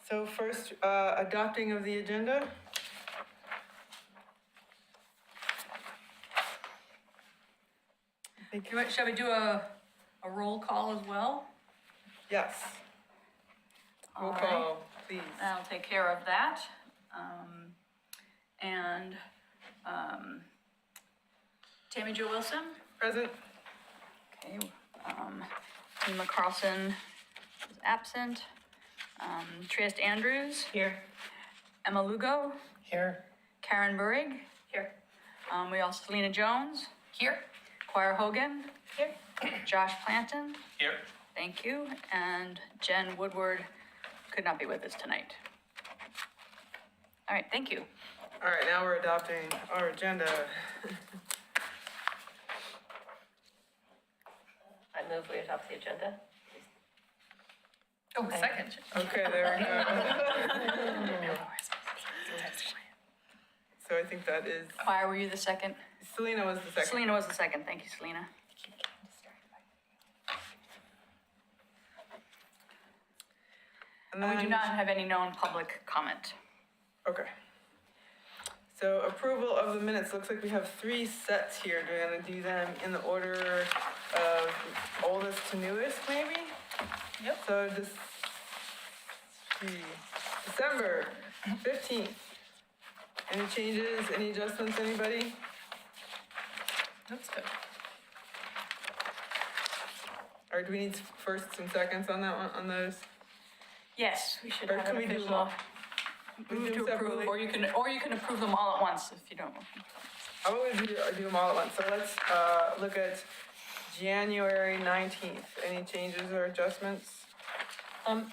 So first, adopting of the agenda. Shall we do a roll call as well? Yes. Roll All right. call, please. I'll take care of that. Tammy Jo Wilson? Present. Okay. Emma Carlson is absent. Trieste Andrews? Here. Emma Lugo? Here. Karen Burrig? Here. We also Selena Jones? Here. Choir Hogan? Here. Josh Planton? Here. Thank you. And Jen Woodward could not be with us tonight. All right, thank you. All right, now we're adopting our agenda. I move we adopt the agenda. Oh, second. Okay, there we go. So I think that is, Choir, were you the second? Selena was the second. Selena was the second. Thank you, Selena. And We do then- not have any known public comment. Okay. So approval of the minutes, looks like we have 3 sets here. Do we want to do them in the order of oldest to newest, maybe? Yep. So December 15th. Any changes, any adjustments, anybody? That's good. Or do we need firsts and seconds on that one, on those? Yes, we should Or have can an we do them official all? move do to them approve, separately? or you can approve them all at once if you don't. How about we do them all at once? So let's look at January 19th. Any changes or adjustments?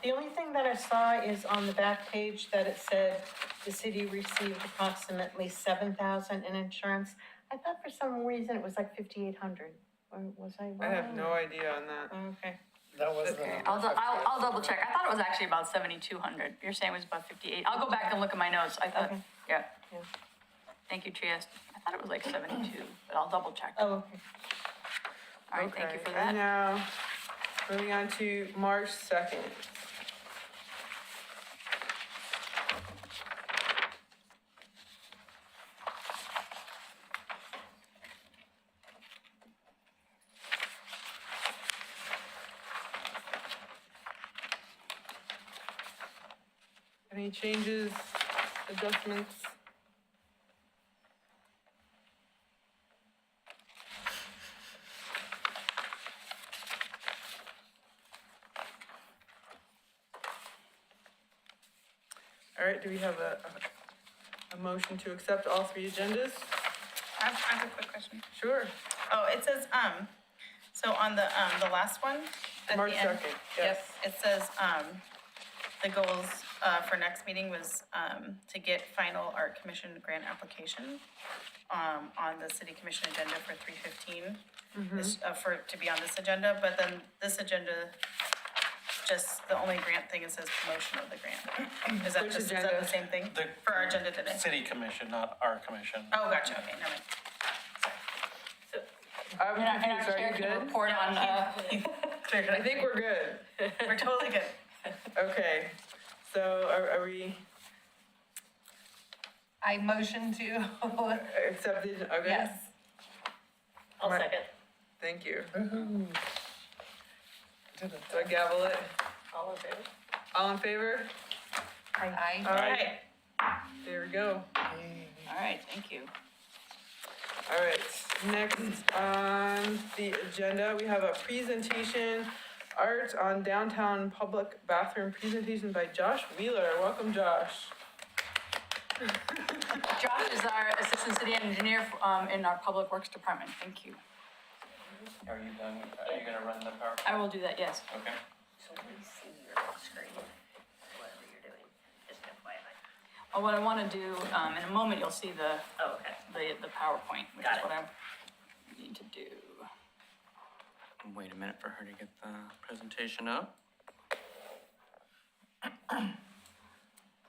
The only thing that I saw is on the back page that it said the city received approximately 7,000 in insurance. I thought for some reason it was like 5,800. Or was I wrong? I have no idea on that. Okay. That was the Okay, number. I'll double check. I thought it was actually about 7,200. You're saying it was about 58. I'll go back and look at my notes. I thought, Okay. yeah. Yeah. Thank you, Trieste. I thought it was like 72, but I'll double check. Oh, okay. All right, thank you for And that. now, moving on to March 2nd. Any changes, adjustments? All right, do we have a motion to accept all 3 agendas? I have a quick question. Sure, Oh, it says, so on the last one, at March the end. 2nd, yes. Yep, it says, the goals, for next meeting was, to get final art commission grant application, on the city commission agenda for 3/15. Is, for it to be on this agenda, but then this agenda, just the only grant thing, it says promotion of the grant. Is that Which just, is that agenda? the same thing? The For our agenda today? City commission, not our commission. Oh, gotcha, okay, never mind. I'm And our confused, chair are you can good? report on, I think we're good. We're totally good. Okay, so are we I motion to, accepted? Okay. yes. I'll Right. second. Thank you. Did it. Do I gavel it? All in favor? All in favor? Aye. All right, Alright, there we go. all right, thank you. All right, next on the agenda, we have a presentation, art on downtown public bathroom presentation by Josh Wheeler. Welcome, Josh. Josh is our assistant city engineer, in our public works department. Thank you. Are you done? Are you gonna run the PowerPoint? I will do that, yes. Okay. So we see your screen, whatever you're doing, just FYI. Well, what I want to do, in a moment, you'll see the Oh, okay. the PowerPoint, which Got is it. what I need to do. Wait a minute for her to get the presentation up.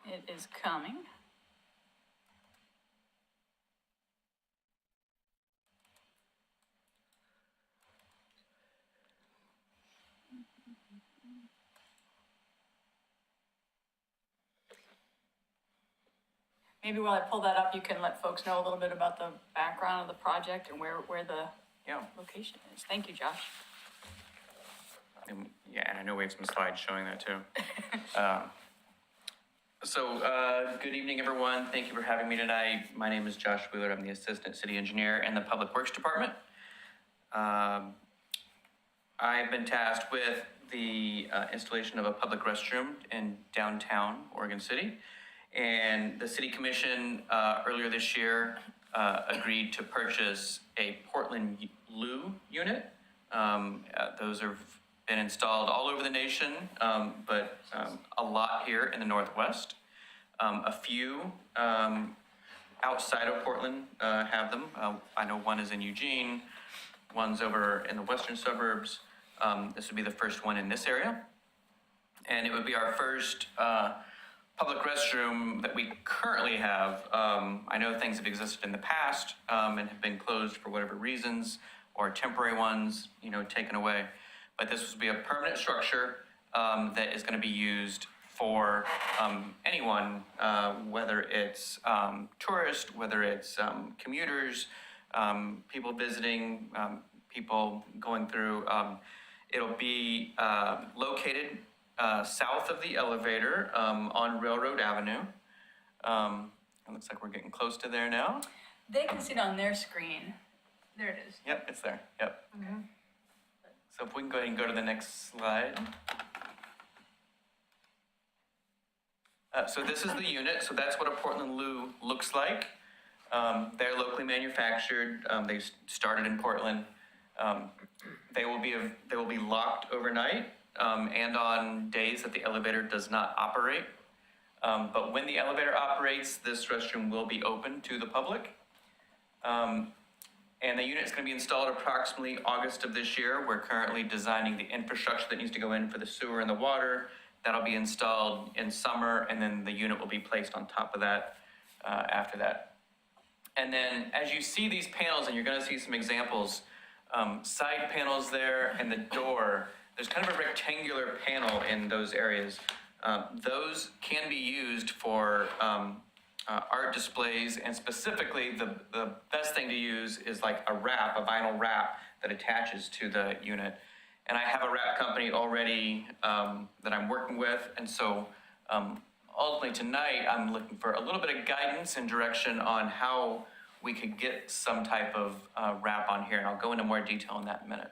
It is coming. maybe while I pull that up, you can let folks know a little bit about the background of the project and where the Yeah. location is. Thank you, Josh. Yeah, and I know we have some slides showing that too. Good evening, everyone. Thank you for having me tonight. My name is Josh Wheeler. I'm the Assistant City Engineer in the Public Works Department. I've been tasked with the installation of a public restroom in downtown Oregon City. And the City Commission earlier this year agreed to purchase a Portland loo unit. Those have been installed all over the nation, but a lot here in the Northwest. A few outside of Portland have them. I know one is in Eugene, one's over in the western suburbs. This would be the first one in this area. And it would be our first public restroom that we currently have. I know things have existed in the past and have been closed for whatever reasons, or temporary ones, taken away. But this would be a permanent structure that is going to be used for anyone, whether it's tourists, whether it's commuters, people visiting, people going through. It'll be located south of the elevator on Railroad Avenue. It looks like we're getting close to there now. They can see it on their screen. There it is. Yep, it's there. Yep. So if we can go ahead and go to the next slide. So this is the unit. So that's what a Portland loo looks like. They're locally manufactured. They started in Portland. They will be locked overnight and on days that the elevator does not operate. But when the elevator operates, this restroom will be open to the public. And the unit is going to be installed approximately August of this year. We're currently designing the infrastructure that needs to go in for the sewer and the water. That'll be installed in summer, and then the unit will be placed on top of that after that. And then as you see these panels, and you're going to see some examples, side panels there and the door, there's kind of a rectangular panel in those areas. Those can be used for art displays, and specifically the best thing to use is like a vinyl wrap that attaches to the unit. And I have a wrap company already that I'm working with, and so ultimately tonight I'm looking for a little bit of guidance and direction on how we could get some type of wrap on here, and I'll go into more detail on that in a minute.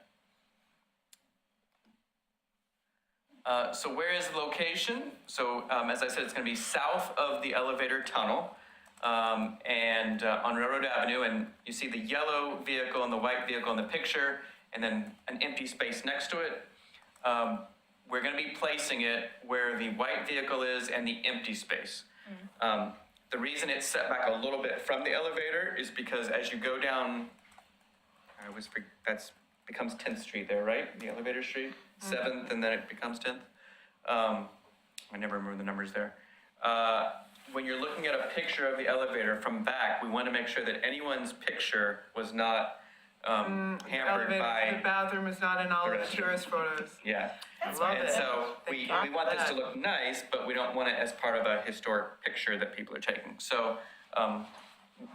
So where is the location? So as I said, it's going to be south of the elevator tunnel and on Railroad Avenue. And you see the yellow vehicle and the white vehicle in the picture, and then an empty space next to it. We're going to be placing it where the white vehicle is and the empty space. The reason it's set back a little bit from the elevator is because as you go down, that becomes 10th Street there, right? The elevator street, 7th, and then it becomes 10th. I never remember the numbers there. When you're looking at a picture of the elevator from back, we want to make sure that anyone's picture was not hampered by... The bathroom is not in all of the restroom. tourist photos. Yeah. I love And it. so we want this to look nice, but we don't want it as part of a historic picture that people are taking. So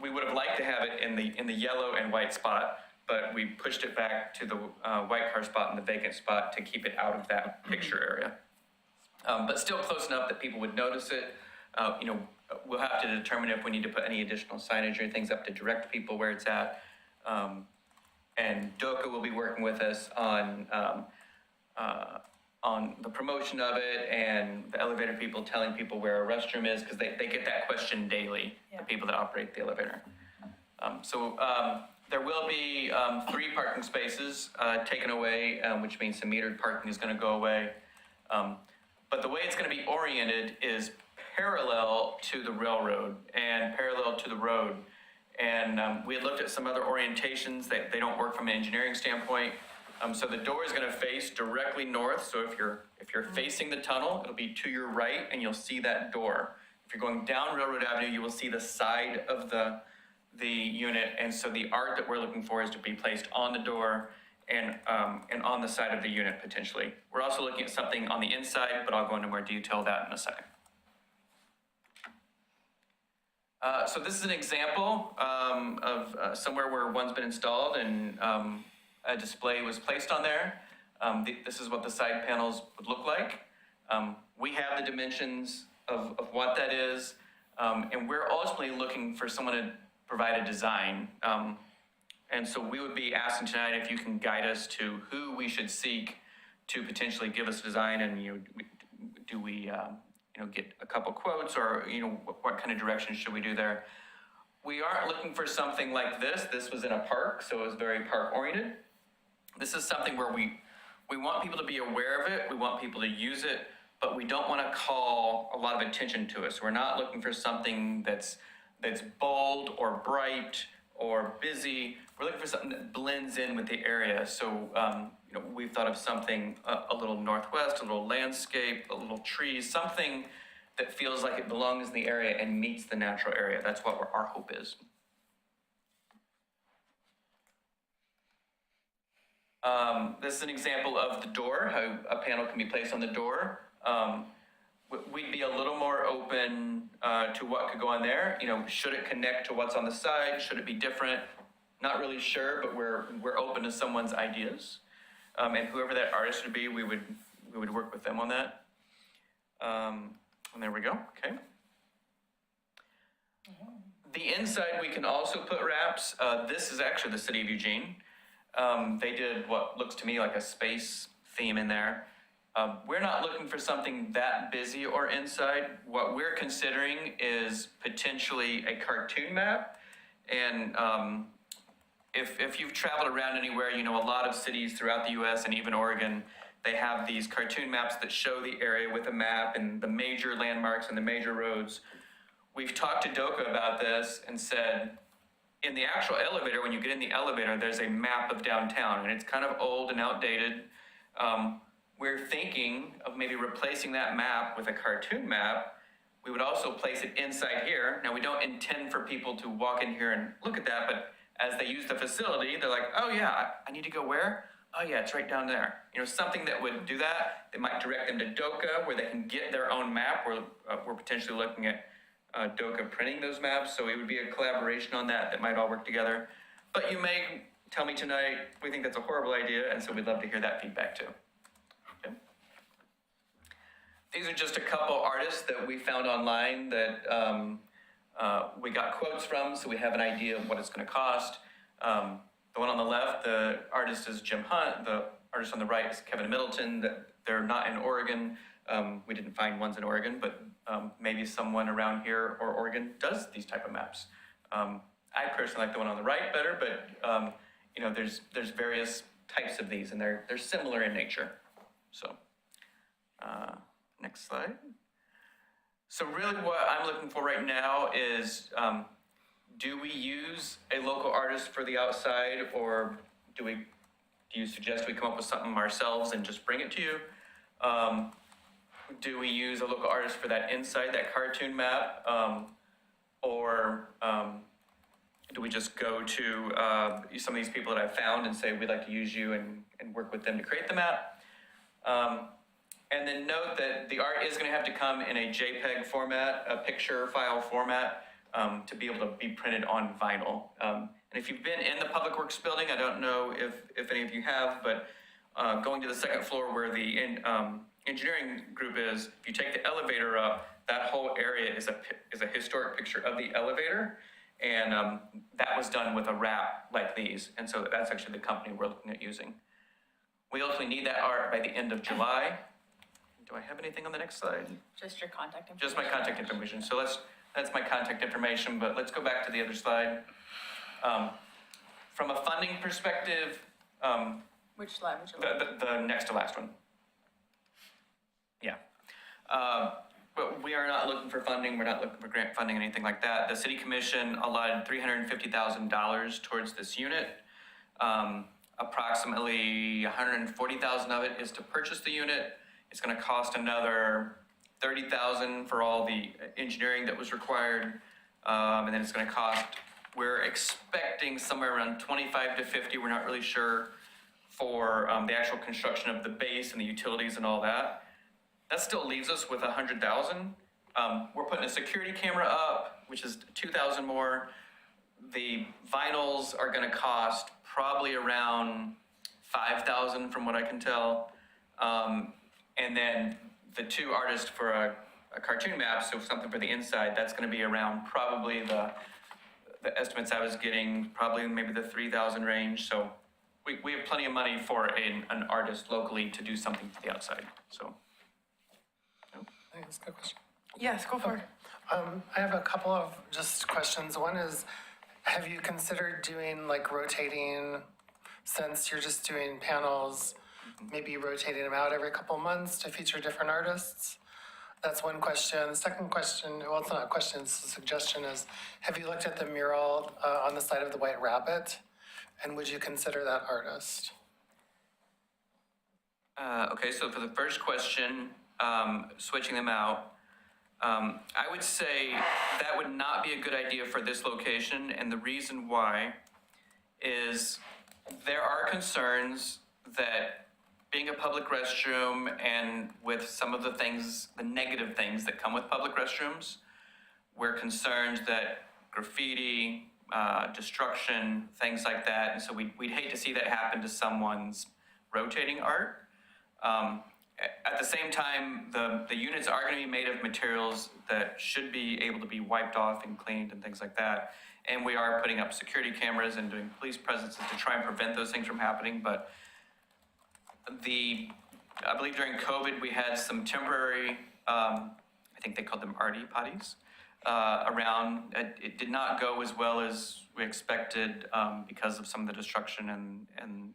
we would have liked to have it in the yellow and white spot, but we pushed it back to the white car spot and the vacant spot to keep it out of that picture area. But still close enough that people would notice it. We'll have to determine if we need to put any additional signage or things up to direct people where it's at. And DOCA will be working with us on the promotion of it, and the elevator people telling people where a restroom is, because they get that question daily, the people that operate the elevator. There will be 3 parking spaces taken away, which means the metered parking is going to go away. But the way it's going to be oriented is parallel to the railroad and parallel to the road. And we had looked at some other orientations that they don't work from an engineering standpoint. So the door is going to face directly north. So if you're facing the tunnel, it'll be to your right, and you'll see that door. If you're going down Railroad Avenue, you will see the side of the unit. And so the art that we're looking for is to be placed on the door and on the side of the unit potentially. We're also looking at something on the inside, but I'll go into more detail of that in a second. So this is an example of somewhere where one's been installed and a display was placed on there. This is what the side panels would look like. We have the dimensions of what that is, and we're ultimately looking for someone to provide a design. And so we would be asking tonight if you can guide us to who we should seek to potentially give us a design, and do we get a couple quotes, or what kind of direction should we do there? We aren't looking for something like this. This was in a park, so it was very park oriented. This is something where we want people to be aware of it, we want people to use it, but we don't want to call a lot of attention to it. So we're not looking for something that's bold or bright or busy. We're looking for something that blends in with the area. So we've thought of something a little northwest, a little landscape, a little trees, something that feels like it belongs in the area and meets the natural area. That's what our hope is. This is an example of the door, how a panel can be placed on the door. We'd be a little more open to what could go on there. Should it connect to what's on the side? Should it be different? Not really sure, but we're open to someone's ideas. And whoever that artist would be, we would work with them on that. And there we go, okay. The inside, we can also put wraps. This is actually the city of Eugene. They did what looks to me like a space theme in there. We're not looking for something that busy or inside. What we're considering is potentially a cartoon map. And if you've traveled around anywhere, a lot of cities throughout the US and even Oregon, they have these cartoon maps that show the area with a map and the major landmarks and the major roads. We've talked to DOCA about this and said, in the actual elevator, when you get in the elevator, there's a map of downtown, and it's kind of old and outdated. We're thinking of maybe replacing that map with a cartoon map. We would also place it inside here. Now, we don't intend for people to walk in here and look at that, but as they use the facility, they're like, oh yeah, I need to go where? Oh yeah, it's right down there. Something that would do that. They might direct them to DOCA, where they can get their own map. We're potentially looking at DOCA printing those maps, so it would be a collaboration on that might all work together. But you may tell me tonight, we think that's a horrible idea, and so we'd love to hear that feedback too. Okay. These are just a couple artists that we found online that we got quotes from, so we have an idea of what it's going to cost. The one on the left, the artist is Jim Hunt. The artist on the right is Kevin Middleton. They're not in Oregon. We didn't find ones in Oregon, but maybe someone around here or Oregon does these type of maps. I personally like the one on the right better, but there's various types of these, and they're similar in nature. So, next slide. So really what I'm looking for right now is, do we use a local artist for the outside, or do you suggest we come up with something ourselves and just bring it to you? Do we use a local artist for that inside, that cartoon map? Or do we just go to some of these people that I've found and say, we'd like to use you and work with them to create the map? And then note that the art is going to have to come in a JPEG format, a picture file format, to be able to be printed on vinyl. And if you've been in the Public Works building, I don't know if any of you have, but going to the second floor where the engineering group is, if you take the elevator up, that whole area is a historic picture of the elevator. And that was done with a wrap like these. And so that's actually the company we're looking at using. We ultimately need that art by the end of July. Do I have anything on the next slide? Just your contact information. Just my contact information. So that's my contact information, but let's go back to the other slide. From a funding perspective, Which slide would you like? the next to last one. Yeah. But we are not looking for funding. We're not looking for grant funding, anything like that. The city commission allotted $350,000 towards this unit. Approximately $140,000 of it is to purchase the unit. It's going to cost another $30,000 for all the engineering that was required. And then it's going to cost, we're expecting somewhere around 25 to 50, we're not really sure, for the actual construction of the base and the utilities and all that. That still leaves us with $100,000. We're putting a security camera up. which is 2,000 more. The vinyls are gonna cost probably around 5,000 from what I can tell. And then the two artists for a cartoon map, so something for the inside, that's gonna be around probably the estimates I was getting, probably maybe the 3,000 range. So we have plenty of money for an artist locally to do something for the outside, so. I think that's a good question. Yes, go for it. I have a couple of just questions. One is, have you considered doing like rotating, since you're just doing panels, maybe rotating them out every couple of months to feature different artists? That's one question. The second question, well, it's not a question, it's a suggestion, is have you looked at the mural on the side of the White Rabbit? And would you consider that artist? Okay, so for the first question, switching them out, I would say that would not be a good idea for this location, and the reason why is there are concerns that being a public restroom and with some of the things, the negative things that come with public restrooms, we're concerned that graffiti, destruction, things like that, and so we'd hate to see that happen to someone's rotating art. At the same time, the units are going to be made of materials that should be able to be wiped off and cleaned and things like that. And we are putting up security cameras and doing police presences to try and prevent those things from happening. But I believe during COVID, we had some temporary, I think they called them arty potties, around. It did not go as well as we expected because of some of the destruction and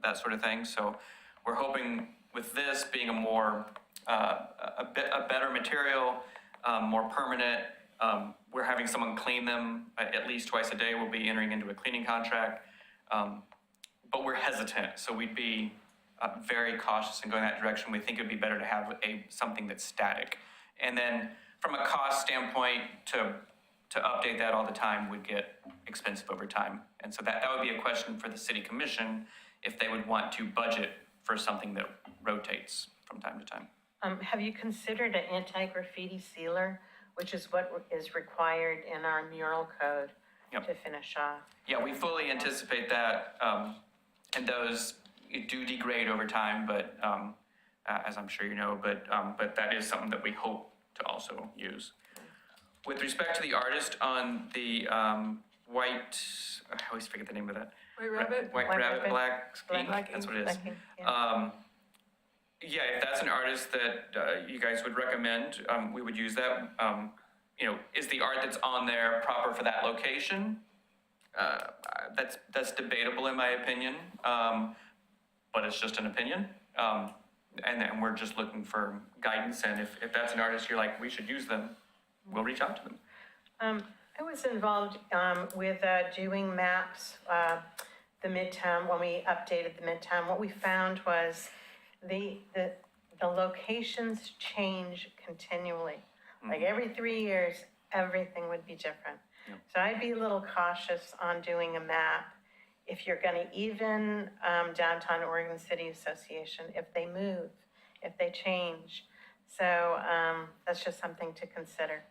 that sort of thing. So we're hoping with this being a more, a better material, more permanent, we're having someone clean them at least twice a day. We'll be entering into a cleaning contract, but we're hesitant. So we'd be very cautious in going that direction. We think it'd be better to have something that's static. And then from a cost standpoint, to update that all the time would get expensive over time. And so that would be a question for the city commission if they would want to budget for something that rotates from time to time. Have you considered an anti-graffiti sealer, which is what is required in our mural code Yep. to finish off? Yeah, we fully anticipate that, and those do degrade over time, but as I'm sure you know, but that is something that we hope to also use. With respect to the artist on the white, I always forget the name of that. White Rabbit? White White Rabbit, Rabbit. Black ink, Black that's ink, what it is. black ink, yeah. Yeah, if that's an artist that you guys would recommend, we would use that. Is the art that's on there proper for that location? That's debatable in my opinion, but it's just an opinion. And we're just looking for guidance, and if that's an artist you're like, we should use them, we'll reach out to them. I was involved with doing maps, the Midtown, when we updated the Midtown. What we found was the locations change continually. Like every 3 years, everything would be different. Yep. So I'd be a little cautious on doing a map if you're gonna even downtown Oregon City Association, if they move, if they change. So that's just something to consider.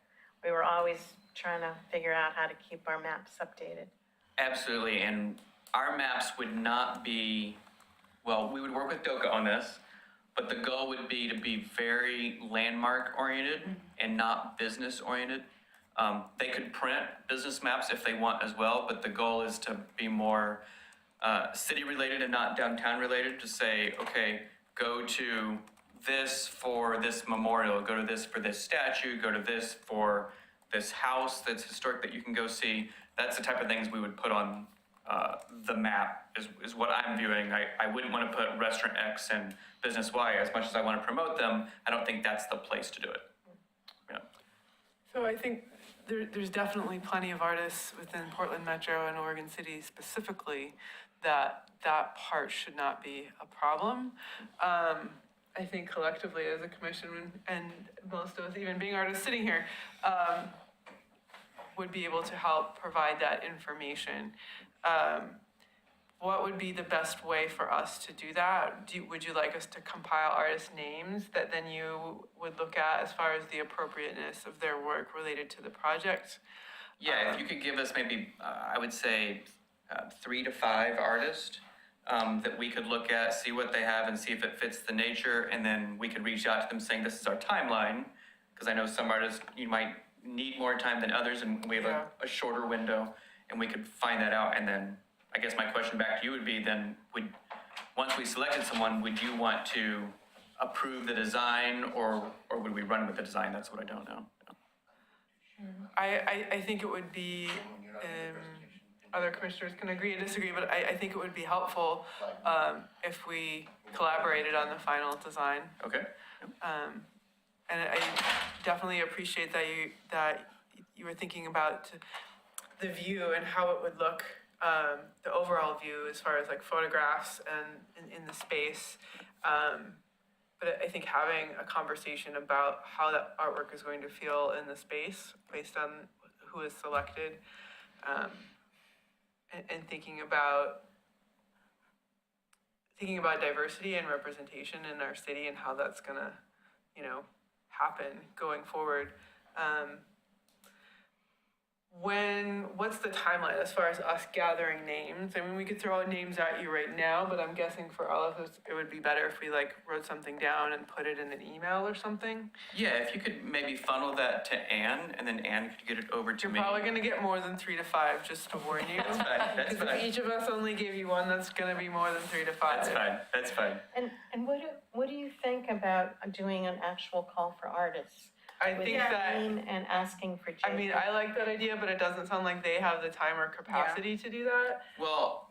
We were always trying to figure out how to keep our maps updated. Absolutely, and our maps would not be, well, we would work with DOCA on this, but the goal would be to be very landmark oriented and not business oriented. They could print business maps if they want as well, but the goal is to be more city related and not downtown related, to say, okay, go to this for this memorial, go to this for this statue, go to this for this house that's historic that you can go see. That's the type of things we would put on the map is what I'm viewing. I wouldn't want to put restaurant X and business Y. As much as I want to promote them, I don't think that's the place to do it. Yeah. So I think there's definitely plenty of artists within Portland Metro and Oregon City specifically that part should not be a problem. I think collectively as a commission, and most of us even being artists sitting here, would be able to help provide that information. what would be the best way for us to do that? Would you like us to compile artist names that then you would look at as far as the appropriateness of their work related to the project? Yeah, if you could give us maybe, I would say, 3 to 5 artists that we could look at, see what they have and see if it fits the nature, and then we could reach out to them saying, this is our timeline, because I know some artists, you might need more time than others, and we have Yeah. a shorter window, and we could find that out, and then, I guess my question back to you would be then, once we selected someone, would you want to approve the design, or would we run with the design? That's what I don't know. I think it would be, other commissioners can agree or disagree, but I think it would be helpful if we collaborated on the final design. Okay? And I definitely appreciate that you were thinking about the view and how it would look, the overall view as far as like photographs and in the space. But I think having a conversation about how that artwork is going to feel in the space based on who is selected, and thinking about diversity and representation in our city and how that's gonna, happen going forward. What's the timeline as far as us gathering names? I mean, we could throw names at you right now, but I'm guessing for all of us, it would be better if we wrote something down and put it in an email or something. Yeah, if you could maybe funnel that to Anne, and then Anne could get it over to You're me. probably gonna get more than 3 to 5, just to warn you. That's fine, that's Because if fine, each of us only gave you one, that's gonna be more than 3 to 5. that's fine. And what do you think about doing an actual call for artists? I With think a that, name and asking for I mean, I like that idea, but it doesn't sound like they have the time or capacity to do that. Well,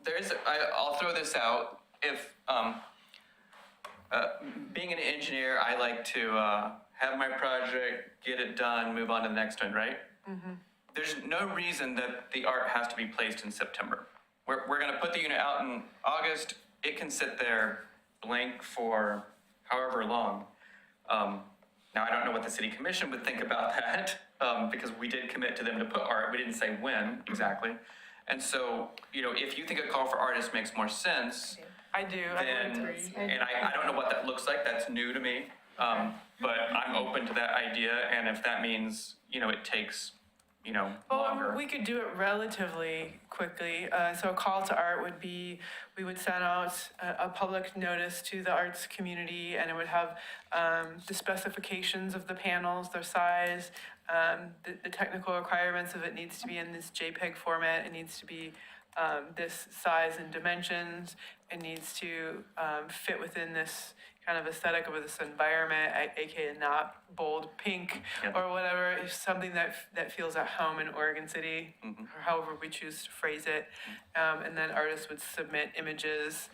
I'll throw this out. If, being an engineer, I like to have my project, get it done, move on to the next one, right? There's no reason that the art has to be placed in September. We're gonna put the unit out in August. It can sit there blank for however long. Now, I don't know what the city commission would think about that, because we did commit to them to put art. We didn't say when exactly. And so, if you think a call for artists makes more sense, I do, I then, agree. and I don't know what that looks like, that's new to me. But I'm open to that idea, and if that means, it takes, longer. Well, we could do it relatively quickly. So a call to art would be, we would send out a public notice to the arts community, and it would have the specifications of the panels, their size, the technical requirements of it needs to be in this JPEG format, it needs to be this size and dimensions, it needs to fit within this kind of aesthetic of this environment, aka not bold pink Yep. or whatever, it's something that feels at home in Oregon City, or however we choose to phrase it. And then artists would submit images.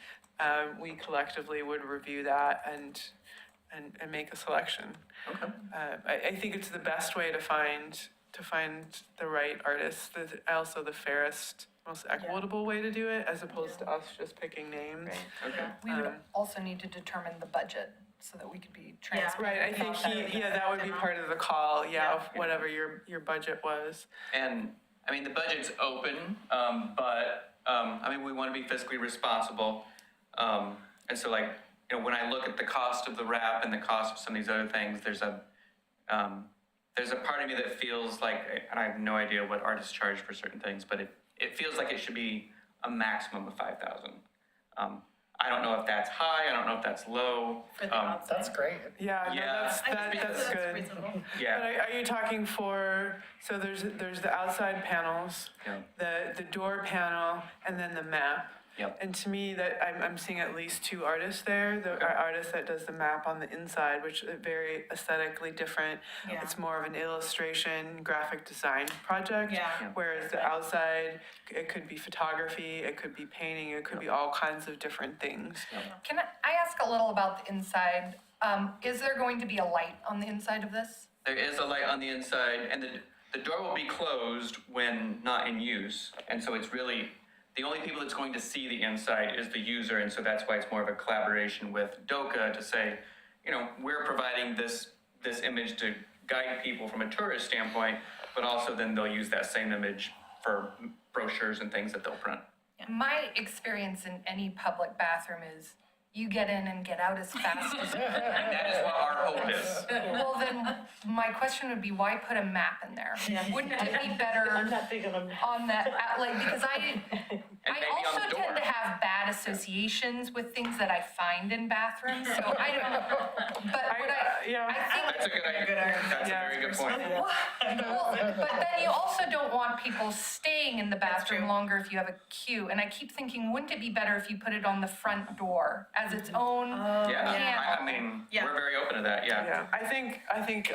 We collectively would review that and make a selection. Okay. I think it's the best way to find the right artist, also the fairest, most equitable way to do it, as opposed to us just picking names. Okay. We would also need to determine the budget so that we could be transparent. Right, I think that would be part of the call, of whatever your budget was. And, I mean, the budget's open, but, we want to be fiscally responsible. And so when I look at the cost of the wrap and the cost of some of these other things, there's a part of me that feels like, and I have no idea what artists charge for certain things, but it feels like it should be a maximum of 5,000. I don't know if that's high, I don't know if that's low. For the outside. That's great. Yeah, no, Yeah. that's good. Reasonable. But Yeah, are you talking so there's the outside panels, yeah, the door panel, and then the map. Yep. And to me, that I'm seeing at least 2 artists there. The artist that does the map on the inside, which is very aesthetically different. Yeah. It's more of an illustration, graphic design project. Yeah. Whereas the outside, it could be photography, it could be painting, it could be all kinds of different things. Can I ask a little about the inside? Is there going to be a light on the inside of this? there is a light on the inside, and the door will be closed when not in use. And so it's really, the only people that's going to see the inside is the user, and so that's why it's more of a collaboration with DOCA to say, we're providing this image to guide people from a tourist standpoint, but also then they'll use that same image for brochures and things that they'll print. My experience in any public bathroom is you get in and get out as fast as you And can. that is what our hope is. Well, then, my question would be, why put a map in there? Wouldn't it be I'm better not big on them. on that, like, because I And maybe on also the tend door. to have bad associations with things that I find in bathrooms, so I don't know. But what Yeah. I think That's a good idea. That's a very good point. well, but then you also don't want people staying in the bathroom longer if you have a queue. And I keep thinking, wouldn't it be better if you put it on the front door as its own? Yeah, I mean, we're very open to that, yeah. Yeah, I think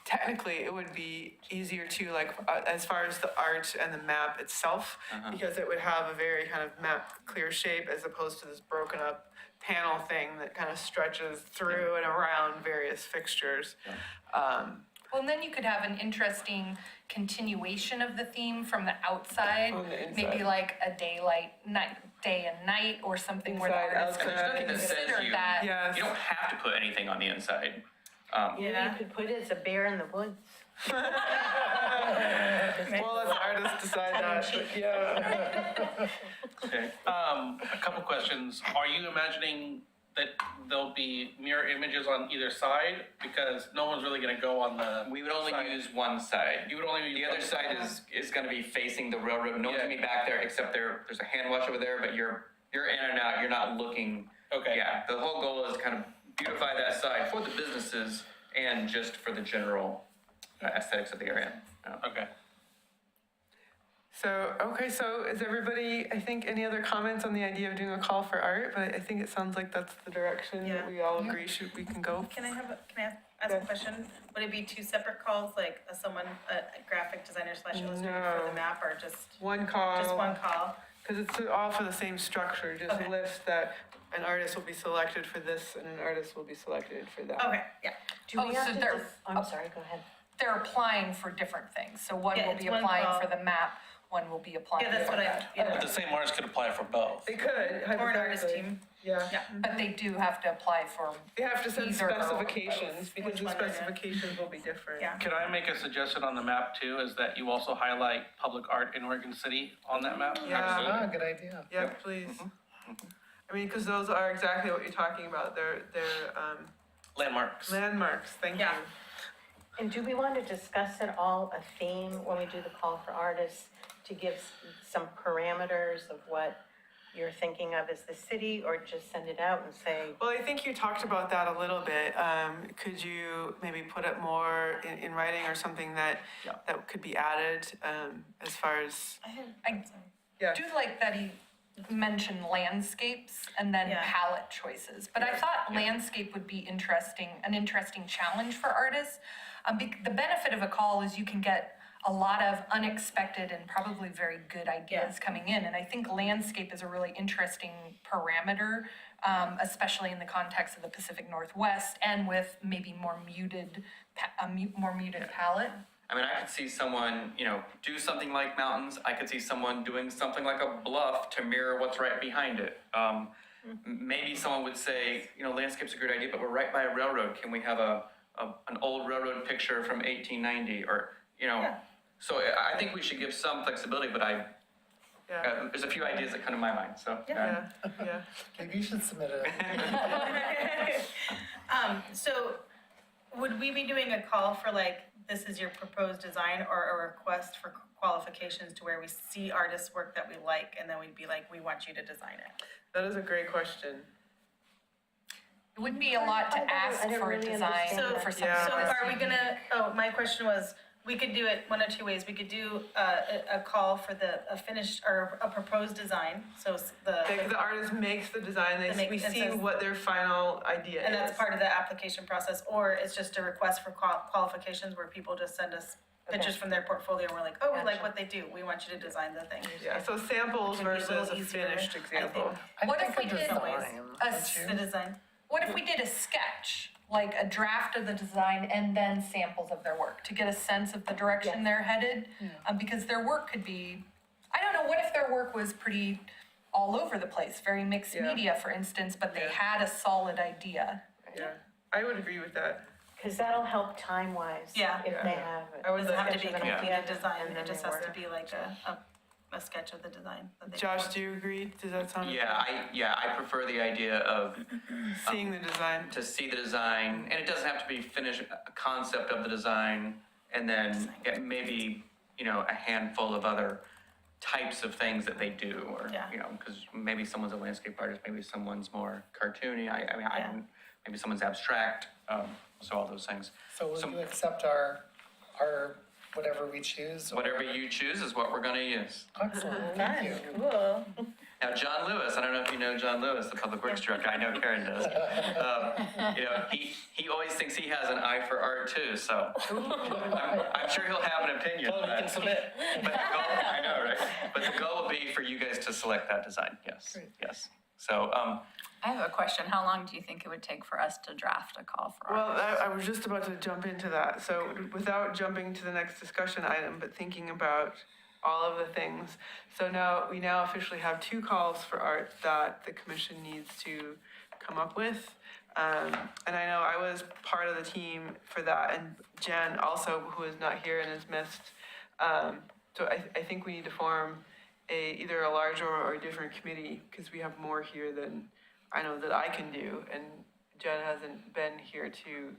technically it would be easier to like as far as the art and the map itself, because it would have a very kind of map clear shape as opposed to this broken up panel thing that kind of stretches through and around various fixtures. Well, and then you could have an interesting continuation of the theme from the outside. On the inside. Maybe like a day and night or something where the Inside, artist And could there's nothing that says consider you, that. Yes. you don't have to put anything on the inside. You could put it as a bear in the woods. Well, let the artists decide that, but yeah. Okay. A couple questions. Are you imagining that there'll be mirror images on either side? Because no one's really gonna go on the. We would only side. use one side. You would only use The other one side is gonna be facing the railroad. No one's gonna be Yeah. back there except there's a hand wash over there, but you're in and out, you're not looking. Okay. Yeah, the whole goal is kind of beautify that side for the businesses and just for the general aesthetics of the area. Yeah. Okay. So is everybody, I think, any other comments on the idea of doing a call for art? But I think it sounds like that's the direction that we all agree we can go. Can I ask a question? Would it be two separate calls, like a graphic designer / illustrator for the map, or just One call. just one call? Because it's all for the same structure, just Okay. list that an artist will be selected for this and an artist will be selected for that. Okay, yeah. Do we Oh, have so to they're- I'm sorry, go ahead. They're applying for different things. So one Yeah, will it's be one applying call. for the map, one will be applying Yeah, for that's what that. But the same artist could apply for both. They could, Or an artist hypothetically. team. Yeah. But they do have to apply for, They have to send Either or. specifications because Which the one is it? specifications will be different. Yeah. Could I make a suggestion on the map too, is that you also highlight public art in Oregon City on that map? Yeah. Ah, good idea. Yeah, please. I mean, because those are exactly what you're talking about. They're Landmarks. landmarks. Thank you. Yeah. And do we want to discuss at all a theme when we do the call for artists to give some parameters of what you're thinking of as the city, or just send it out and say, Well, I think you talked about that a little bit. Could you maybe put it more in writing or something that could be added as far as I yeah. do like that he mentioned landscapes and then Yeah. palette choices. But I thought landscape would be an interesting challenge for artists. The benefit of a call is you can get a lot of unexpected and probably very good ideas coming in. And I think landscape is a really interesting parameter, especially in the context of the Pacific Northwest and with maybe more muted palette. I mean, I could see someone, do something like mountains. I could see someone doing something like a bluff to mirror what's right behind it. Maybe someone would say, landscape's a great idea, but we're right by a railroad. Can we have an old railroad picture from 1890 or, So I think we should give some flexibility, but there's a few ideas that come to my mind, so. Yeah. Maybe you should submit it. So would we be doing a call for like, this is your proposed design, or a request for qualifications to where we see artists' work that we like, and then we'd be like, we want you to design it? That is a great question. It wouldn't be a lot to ask I don't for a really design understand that. for something. Yeah. So are we my question was, we could do it one of two ways. We could do a call for a finished or a proposed design, so The artist makes the design, we and see says- what their final idea is. and that's part of the application process, or it's just a request for qualifications where people just send us pictures from their portfolio, and we're like, oh, we like Gotcha. what they do, we want you to design the thing. Yeah, so samples It would be a little versus a easier, finished I example. think. What if we did The design. What if we did a sketch, like a draft of the design and then samples of their work to get a sense of the direction they're headed? Because their work could be, I don't know, what if their work was pretty all over the place, very mixed Yeah. media, for instance, but they Yeah. had a solid idea? Yeah, I would agree with that. because that'll help time-wise. Yeah. If they have. I would Doesn't have to be sketch of an a idea, design, and then it just they has to work. be like a sketch of the design. that they Josh, want. do you agree? Does that sound? Yeah, I prefer the idea of Seeing the design. to see the design, and it doesn't have to be finished, a concept of the design, and then maybe, you know, a handful of other types of things that they do, or, Yeah. you know, because maybe someone's a landscape artist, maybe someone's more cartoony, I mean, I Yeah. don't, maybe someone's abstract, so all those things. So will So- you accept our whatever we choose? or- Whatever you choose is what we're gonna use. Excellent, thank you. Cool. Now, John Lewis, I don't know if you know John Lewis, the Public Works Director, I know Karen does. You know, he always thinks he has an eye for art too, so I'm sure he'll have an opinion. Well, you can submit. But the goal, I know, right? But the goal will be for you guys to select that design, yes, yes. So, I have a question. How long do you think it would take for us to draft a call for Well, art? I was just about to jump into that. So without jumping to the next discussion item, but thinking about all of the things. So we now officially have 2 calls for art that the commission needs to come up with. And I know I was part of the team for that, and Jen also, who is not here and is missed. So I think we need to form either a larger or a different committee, because we have more here than I know that I can do, and Jen hasn't been here to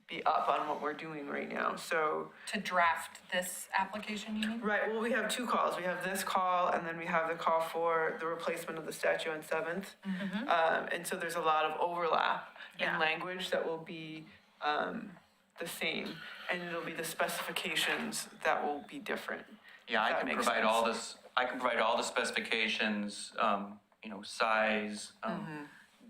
be up on what we're doing right now, so. To draft this application, you mean? Right, well, we have 2 calls. We have this call, and then we have the call for the replacement of the statue on 7th. And so there's a lot of overlap in Yeah. language that will be the same, and it'll be the specifications that will be different. yeah, I That can makes provide sense. all this, I can provide all the specifications, you know, size,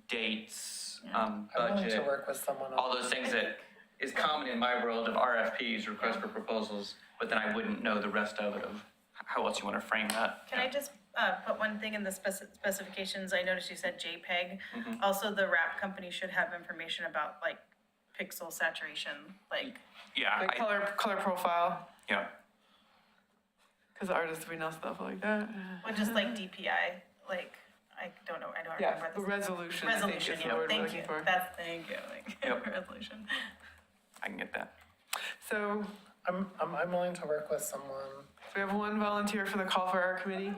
dates, I'm willing to budget, work with someone on. all those things that is common in my world of RFPs, request for proposals, but then I wouldn't know the rest of it, of how else you want to frame that. Can I just put one thing in the specifications? I noticed you said JPEG. Mhm. Also, the wrap company should have information about like pixel saturation, like, Yeah, Like color profile, yeah, because artists, we know stuff like that. or just like DPI, like, I don't know, I don't Yeah, remember the this. resolution, I think Resolution, is the yeah, word we're thank looking you. for. Thank you, like, Yep. resolution. I can get that. So I'm willing to work with someone. we have 1 volunteer for the call for art committee.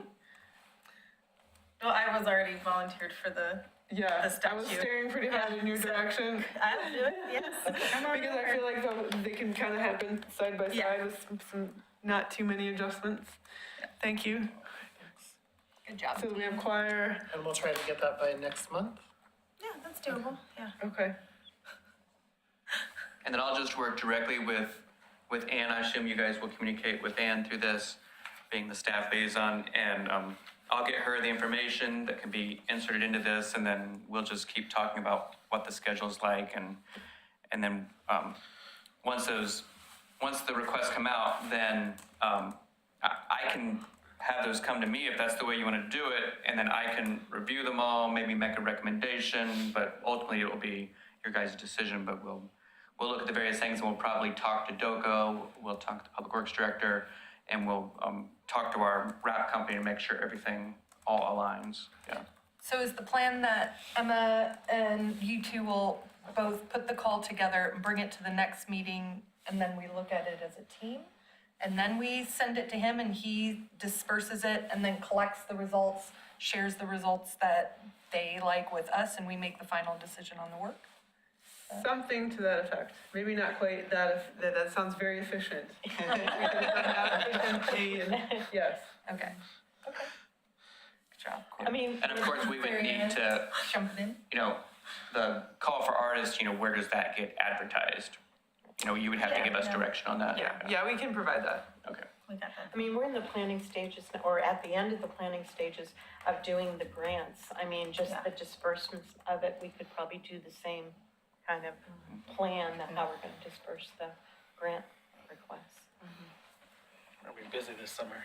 Well, I was already volunteered for the, Yeah, The I was statue. staring pretty hard in your So- direction. I'll do it, yes. Come on Because I over. feel like they can kind of happen side by Yeah. side with some not too many adjustments. Thank you. Good job. So we have choir, And we'll try to get that by next month. Yeah, that's doable, yeah. okay. And then I'll just work directly with Ann. I assume you guys will communicate with Ann through this, being the staff liaison, and I'll get her the information that can be inserted into this, and then we'll just keep talking about what the schedule's like, and then once the requests come out, then I can have those come to me if that's the way you want to do it, and then I can review them all, maybe make a recommendation, but ultimately it will be your guys' decision, but we'll look at the various things, and we'll probably talk to DOCO, we'll talk to the Public Works Director, and we'll talk to our wrap company to make sure everything all aligns, yeah. So is the plan that Emma and you 2 will both put the call together and bring it to the next meeting, and then we look at it as a team? And then we send it to him and he disperses it and then collects the results, shares the results that they like with us, and we make the final decision on the work? Something to that effect. Maybe not quite that, that sounds very efficient. We could have done that efficiently and- Yes. Okay. Okay. Good job. I mean. And of course, we would need to, Jumping in. you know, the call for artists, you know, where does that get advertised? You know, you would have to give us direction on that. Yeah, we can provide that. Okay. We got that. I mean, we're in the planning stages, or at the end of the planning stages of doing the grants. I mean, just Yeah. the disbursements of it, we could probably do the same kind of plan that how we're gonna disperse the grant requests. I'll be busy this summer.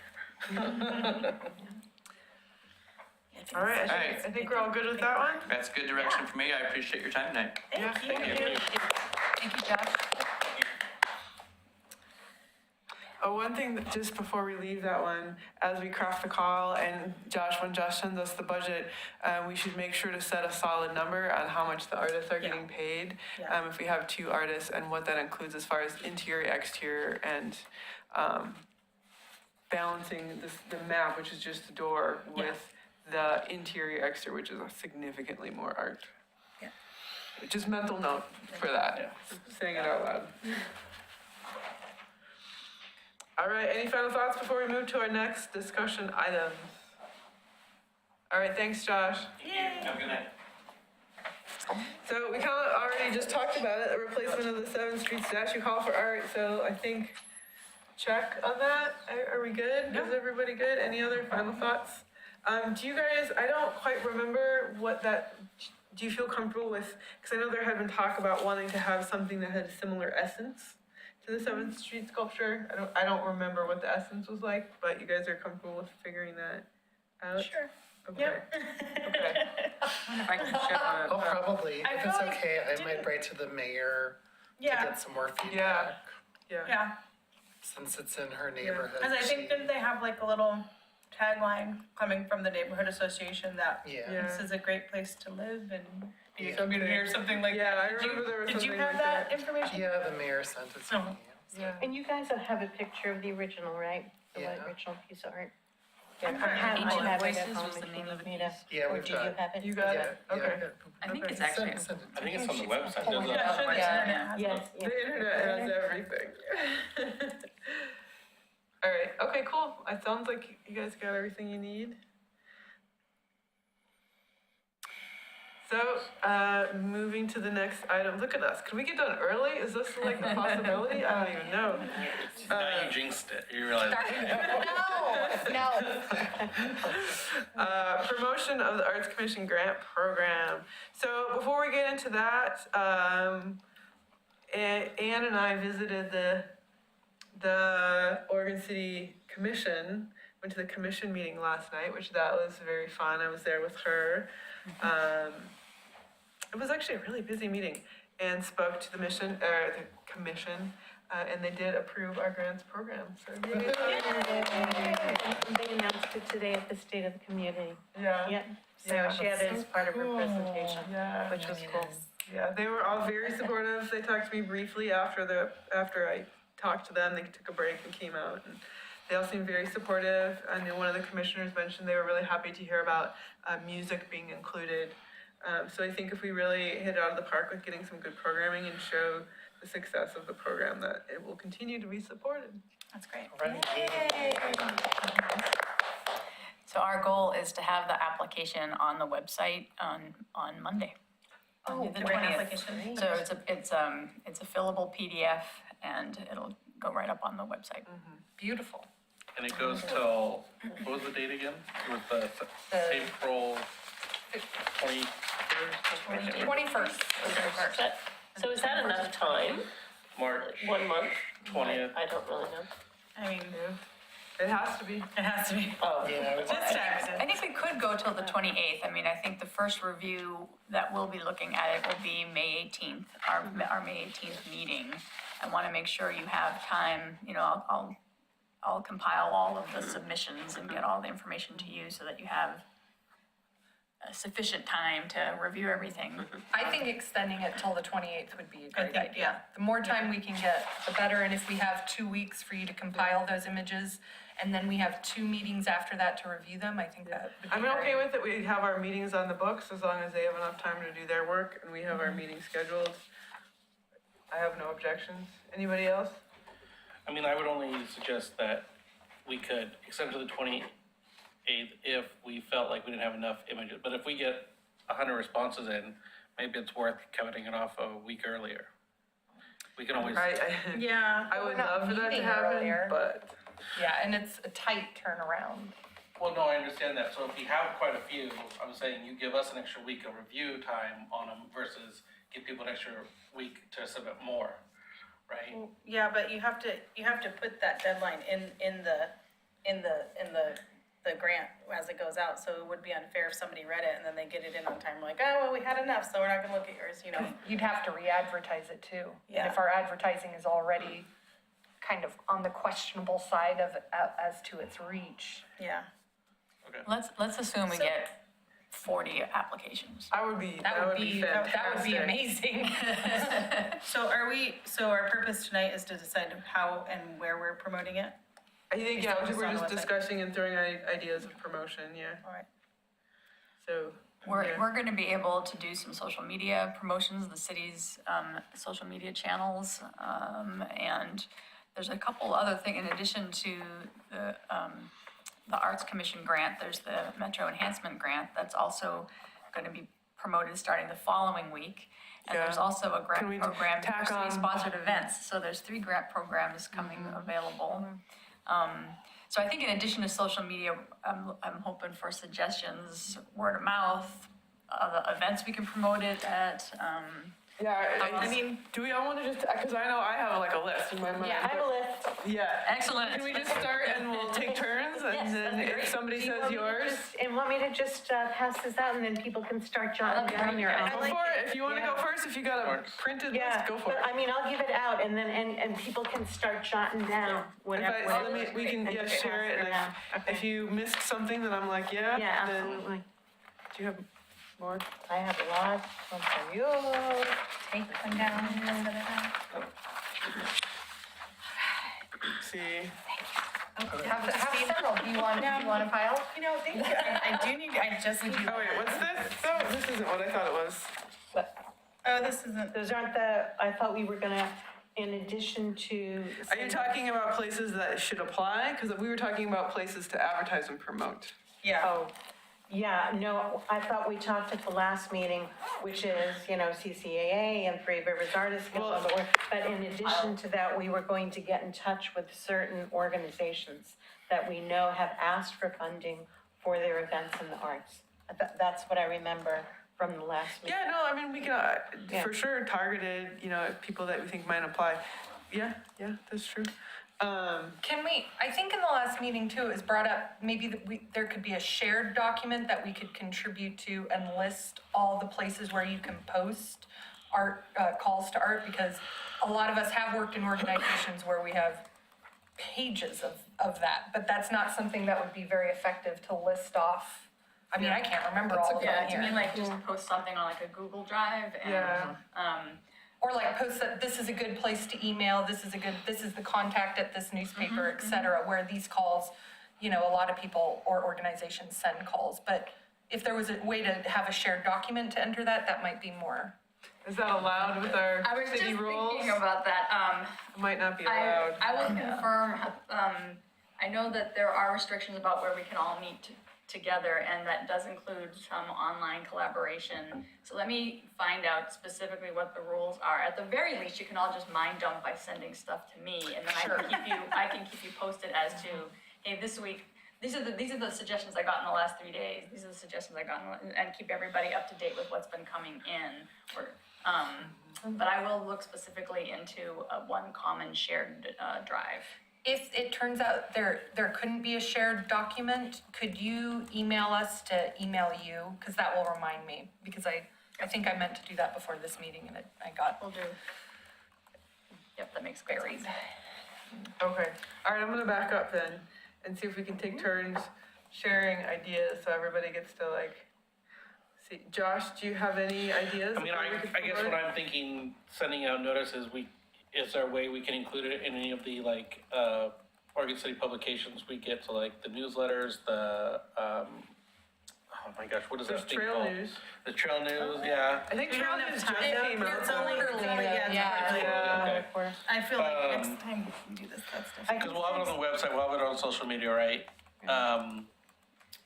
All right, Alright. I think we're all good with that one? That's good direction for me. I appreciate your time tonight. Yeah, Thank thank you. you. Thank you, Josh. Oh, one thing that just before we leave that one, as we craft the call and Josh, when Josh sends us the budget, we should make sure to set a solid number on how much the artists are getting paid. Yeah. If we have 2 artists and what that includes as far as interior, exterior, and balancing the map, which is just the door, with the interior exterior, which is significantly more art. Yeah. Just mental note for that, saying it out loud. All right, any final thoughts before we move to our next discussion items? All right, thanks, Josh. Have a good night. So we kind of already just talked about it, a replacement of the 7th Street statue hall for art, so I think check on that. Are we good? Is everybody good? Any other final thoughts? Do you guys, I don't quite remember what that, do you feel comfortable with, because I know there had been talk about wanting to have something that had a similar essence to the 7th Street sculpture. I don't remember what the essence was like, but you guys are comfortable with figuring that out? Sure. Okay. Okay. I wonder if I can show Well, probably, I if feel it's like okay, I might write to the mayor to Yeah, get some more feedback, yeah, since it's in her neighborhood. because I think, didn't they have like a little tagline coming from the neighborhood association that Yeah, Yeah. this is a great place to live and be a Yeah. community or something like Yeah, that? I remember there was Did you something have like that that. information? yeah, the mayor sent it to Oh. me. Yeah. And you guys have a picture of the original, right? The Yeah. original piece of art? I'm I trying to have think. Ancient it at Voices home was the if you name of need the me to. piece. Yeah, Or we've do you got. have it? You got Yeah, it? yeah, Okay. I think it's Send- actually, send it I to think me. it's on the website, there's Yeah, a, sure, the Yeah. internet has Yes, it. yes. The internet has everything. All right, okay, cool. It sounds like you guys got everything you need. So, moving to the next item. Look at us. Can we get done early? Is this like a possibility? I don't even know. now you jinxed it, you realize. No. Promotion of the Arts Commission grant program. So before we get into that, Ann and I visited the Oregon City Commission, went to the commission meeting last night, which that was very fun. I was there with her. It was actually a really busy meeting, and spoke to the commission, and they did approve our grants program, so yay. And they announced it today at the State of the Community. Yeah. Yeah, so Yeah. she had it as part of her presentation, Yeah. which was cool. Yeah, they were all very supportive. They talked to me briefly after I talked to them. They took a break and came out, and they all seemed very supportive. I know one of the commissioners mentioned they were really happy to hear about music being included. So I think if we really hit it out of the park with getting some good programming and show the success of the program, that it will continue to be supported. That's great. so our goal is to have the application on the website on Monday. Oh, the The grant 20th. application. So it's a fillable PDF and it'll go right up on the website. Beautiful. And it goes till, what was the date again? It was the April 21st? 21st. So is that enough time? March 1 month? 20th. I don't really know. I mean, It has to be. it has to be. Oh. Yeah, Just tax I think we could go till the 28th. I mean, I think the first review that we'll be looking at it will be May 18th, our May 18th meeting. I want to make sure you have time, I'll compile all of the submissions and get all the information to you so that you have sufficient time to review everything. I think extending it till the 28th would be a great think, idea. yeah. The more time we can get, the better, and if we have 2 weeks for you to compile those images, and then we have 2 meetings after that to review them, I think that would be I'm great. okay with it. We have our meetings on the books as long as they have enough time to do their work and we have our meetings scheduled. I have no objections. Anybody else? I mean, I would only suggest that we could extend to the 28th if we felt like we didn't have enough images. But if we get 100 responses in, maybe it's worth cutting it off a week earlier. We can always, Yeah. I would We're not love for that to meeting happen, earlier. but Yeah, and it's a tight turnaround. well, no, I understand that. So if you have quite a few, I'm saying you give us an extra week of review time on them versus give people an extra week to submit more, right? Yeah, but you have to put that deadline in the grant as it goes out, so it would be unfair if somebody read it and then they get it in on time, like, oh, well, we had enough, so we're not gonna look at yours, You'd have to re-advertise it too. Yeah. And if our advertising is already kind of on the questionable side of, as to its reach. Yeah. Let's assume we get 40 applications. that would be fantastic. That would be amazing. So our purpose tonight is to decide how and where we're promoting it? I think, Based yeah, on what's we're on the just website. discussing and throwing ideas of promotion, yeah. All right. So, We're, yeah. we're gonna be able to do some social media promotions, the city's, social media channels. And there's a couple other things, in addition to the Arts Commission grant, there's the Metro Enhancement Grant that's also gonna be promoted starting the following week. And there's Yeah. also a Can we grant program tack for on- city-sponsored events, so there's 3 grant programs coming available. So I think in addition to social media, I'm hoping for suggestions, word of mouth, the events we can promote it at, Yeah, I mean, do we all want to just, because I know I have like a list in my mind. I have a list. Yeah. excellent. Can we just start and we'll take turns and then if somebody Do you says want me to yours? And want me to just pass this out and then people can start jotting down your own? Go for it. If you want to go first, if you got a Works. printed Yeah, list, go for but it. I mean, I'll give it out and then, and people can start jotting down whatever. We can, yeah, share it, and if you missed something, then I'm like, yeah, Yeah, then, absolutely. do you have more? I have a lot, one for you. Take them down, pass it around. See, Have several, do you want a pile? You know, thank you. I do need, I just need. oh wait, what's this? Oh, this isn't what I thought it was. Oh, this isn't. Those aren't the, I thought we were gonna, in addition to. Are you talking about places that should apply? Because we were talking about places to advertise and promote. Yeah. Oh, yeah, no, I thought we talked at the last meeting, which is, CCAA and Three Rivers Artists Guild, Well- but in addition to that, we were going to get in touch with certain organizations that we know have asked for funding for their events in the arts. That's what I remember from the last meeting. Yeah, no, I mean, we can, Yeah. for sure, targeted, people that we think might apply. Yeah, that's true. Can we, I think in the last meeting too, it was brought up, maybe there could be a shared document that we could contribute to and list all the places where you can post art, calls to art, because a lot of us have worked in organizations where we have pages of that, but that's not something that would be very effective to list off. I mean, I can't remember all of Yeah, them do you here. mean like just post something on like a Google Drive and, Yeah. Or like post that this is a good place to email, this is the contact at this newspaper, et cetera, where these calls, a lot of people or organizations send calls. But if there was a way to have a shared document to enter that, that might be more. Is that allowed with our I was just city rules? thinking about that, Might not be allowed. I will confirm, I know that there are restrictions about where we can all meet together, and that does include some online collaboration. So let me find out specifically what the rules are. At the very least, you can all just mind dump by sending stuff to me, and then I can keep you posted as to, hey, this week, these are the suggestions I got in the last 3 days. These are the suggestions I got, and keep everybody up to date with what's been coming in. But I will look specifically into one common shared drive. If it turns out there couldn't be a shared document, could you email us to email you? Because that will remind me, because I think I meant to do that before this meeting and I got Will do. Yep, that makes buried. Okay, all right, I'm gonna back up then and see if we can take turns sharing ideas so everybody gets to see. Josh, do you have any ideas? I mean, of where we could I guess promote what it? I'm thinking, sending out notices, is there a way we can include it in any of the Oregon City publications we get, so like the newsletters, the, oh my gosh, what is There's that thing trail called? news. The trail news, yeah. I think We trail don't have news time. just came out. It's though. only quarterly, Yeah. Okay. I feel like Um, next time we can do this, that's I different. Because we'll have it on the website, we'll have it on social media, right?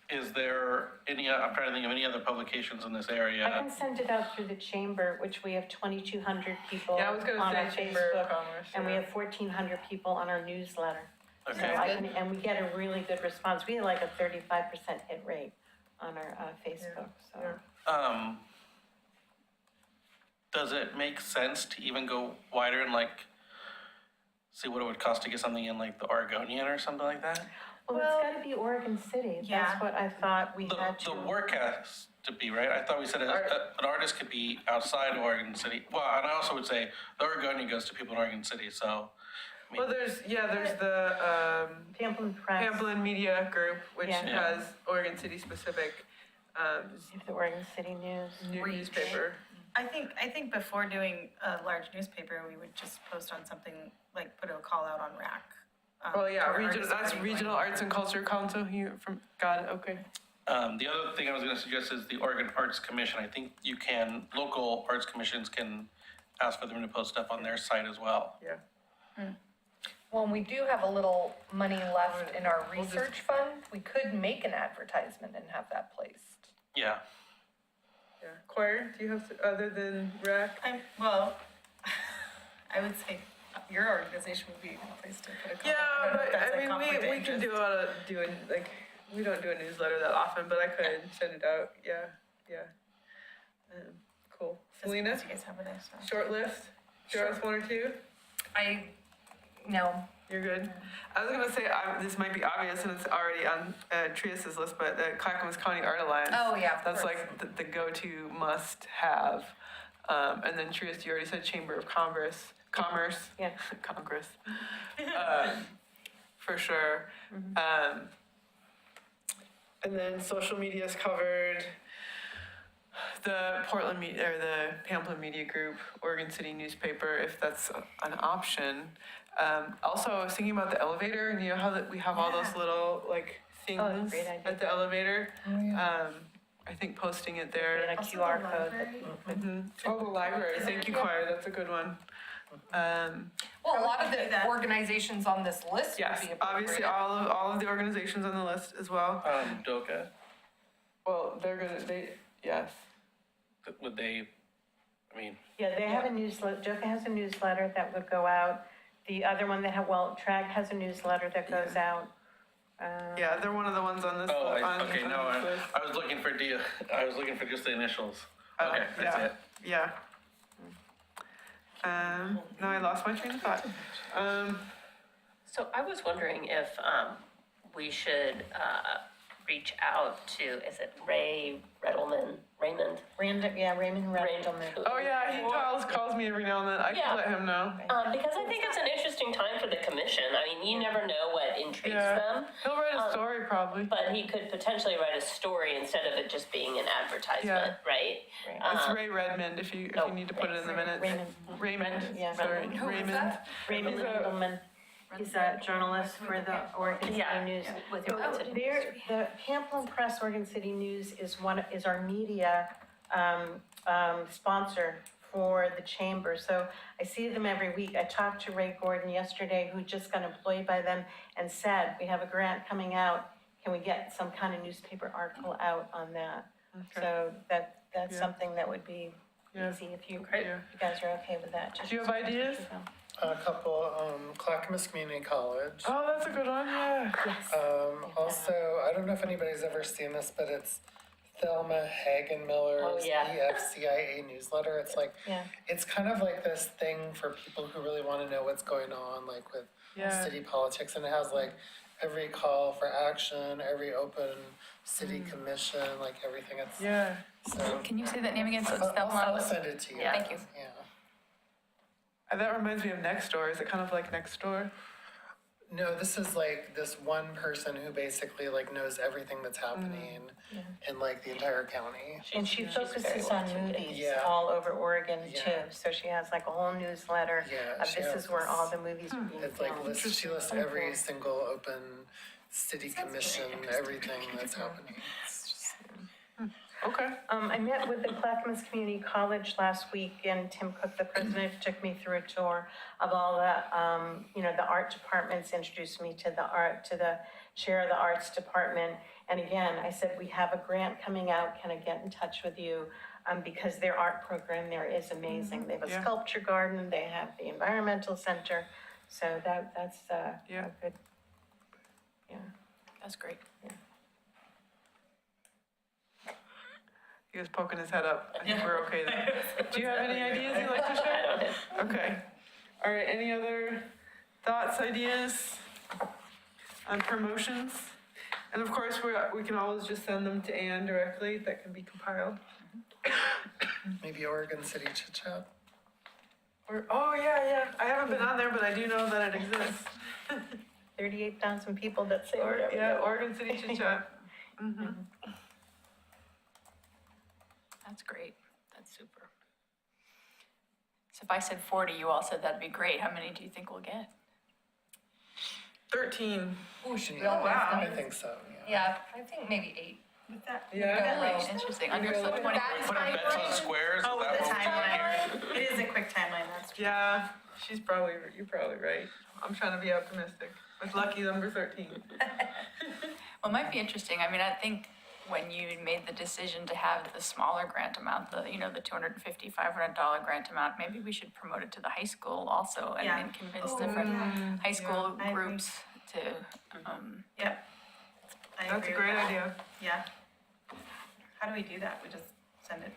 Is there any, I'm trying to think of any other publications in this I area. can send it out through the chamber, which we have 2,200 people Yeah, I was on gonna our say Chamber of Facebook. Commerce. And we yeah. have 1,400 people on our newsletter. So Okay. and we get a really good response. We had like a 35% hit rate on our Facebook, so. Yeah. Does it make sense to even go wider and see what it would cost to get something in the Oregonian or something like that? Well, it's gotta be Oregon City. Yeah. That's what I thought we had The to. work has to be, right? I thought we said an artist could be outside of Oregon City. Well, and I also would say the Oregonian goes to people in Oregon City, so. I mean, Well, there's the Pamplin Press. Pamplin Media Group, which Yeah. has Oregon City specific The Oregon City News. newspaper. I think before doing a large newspaper, we would just post on something, put a call out on RAC Well, yeah, for regional, artists that's already Regional going. Arts and Culture Council here from, got it, okay. The other thing I was gonna suggest is the Oregon Arts Commission. I think you can, local arts commissions can ask for them to post stuff on their site as well. Yeah. Well, and we do have a little money left in our research fund. We could make an advertisement and have that placed. Yeah. Yeah. Choir, do you have, other than rec? Well, I would say your organization would be a good place to put a comment. Yeah, don't know if but that's a I mean, conflict of we can interest. do it, like, we don't do a newsletter that often, but I could send it out, yeah, yeah. Cool. Selena, You guys have it there, so. short list, do you have one or two? No, You're good? I was gonna say, this might be obvious and it's already on Trius's list, but the Clackamas County Art Alliance. Oh, yeah, of That's course. like the go-to must have. And then Trius, you already said Chamber of Commerce, Yeah. Congress. For sure. And then social media is covered. The Portland Media, or the Pamplin Media Group, Oregon City newspaper, if that's an option. Also, I was thinking about the elevator, and you know how that we have all those little like things great idea. at the elevator. I think posting it there. And a Also QR the code. library. Oh, the library. Thank you, Choir. That's a good one. well, a lot of the organizations on this list Yes, would be obviously appropriate. all of the organizations on the list as well. DOCA, Well, yes. would they, I mean, Yeah, they have a newsletter, Joka has a newsletter that would go out. The other one TRAG has a newsletter that goes out. Yeah, they're one of the ones on this. oh, on okay, no, this list. I was looking for I was looking for just the initials. Oh, Okay, that's yeah. it. Yeah. Now I lost my train of thought. So I was wondering if, we should, reach out to, is it Raymond? Raymond Randleman. Oh yeah, he calls me every now and then. I Yeah. can let him know. Because I think it's an interesting time for the commission. I mean, you never know what intrigues Yeah. them. He'll write a story probably. But he could potentially write a story instead of it just being an advertisement, right? It's Ray Redmond if you need to put it in the minutes. Raymond. Yeah. Sorry, Who is Raymond. that? Raymond He's a- Randleman. He's a journalist for the Oregon City Yeah, News. with So Oregon City the Pamplin Press Oregon City News is our media sponsor for the chamber. So I see them every week. I talked to Ray Gordon yesterday, who just got employed by them, and said, we have a grant coming out. Can we get some kind of newspaper article out on that? So that's Yeah. something that would be Yeah. easy if you Yeah. guys are okay with that. Just- Do you have ideas? A couple, Clackamas Community College. Oh, that's a good one, yeah. Yes. Also, I don't know if anybody's ever seen this, but it's Thelma Hagenmiller's Oh, yeah. EFCIA newsletter. It's like, Yeah. it's kind of like this thing for people who really want to know what's going on, like with Yeah. city politics. And it has like every call for action, every open city commission, like everything. It's, Yeah. so. Can you say that name again? So it's I'll Thelma. send it to you. Yeah. Thank you. Yeah. That reminds me of Nextdoor. Is it kind of like Nextdoor? No, this is like this one person who basically like knows everything that's happening in like the entire county. And she focuses on movies Yeah. all over Oregon Yeah. too. So she has like a whole newsletter Yeah, of she this has is where this- all the movies are being It's like filmed. she lists every single open city commission, everything that's happening. It's just- Okay. I met with the Clackamas Community College last week, and Tim Cook, the president, took me through a tour of all the, the art departments, introduced me to the chair of the arts department. And again, I said, we have a grant coming out, can I get in touch with you? Because their art program there is amazing. They have a Yeah. sculpture garden, they have the environmental center, so that's Yeah. a good, yeah. That's great. He was poking his head up. I think we're okay then. Do you have any ideas you'd like to share? Okay. All right, any other thoughts, ideas on promotions? And of course, we can always just send them to Ann directly. That can be compiled. Maybe Oregon City Chit Chat. Oh, yeah. I haven't been on there, but I do know that it exists. 38,000 people that say whatever. Yeah, Oregon City Chit Chat. That's great. That's super. So if I said 40, you all said that'd be great. How many do you think we'll get? 13. Ooh, should we Yeah, all have I them? think so, yeah. Yeah, I think maybe 8. With that. Yeah. Really interesting, under the 20. Put our bets on squares, is Oh, with that the what we're doing here? timeline. It is a quick timeline, that's true. Yeah, you're probably right. I'm trying to be optimistic. With lucky number 13. Well, it might be interesting, I mean, I think when you made the decision to have the smaller grant amount, the, you know, the $250, $500 grant amount, maybe we should promote it to the high school also and Yeah. and convince Oh, different yeah. high school I agree. groups to, Yep. I That's a agree with great that. idea. Yeah. How do we do that? We just send it?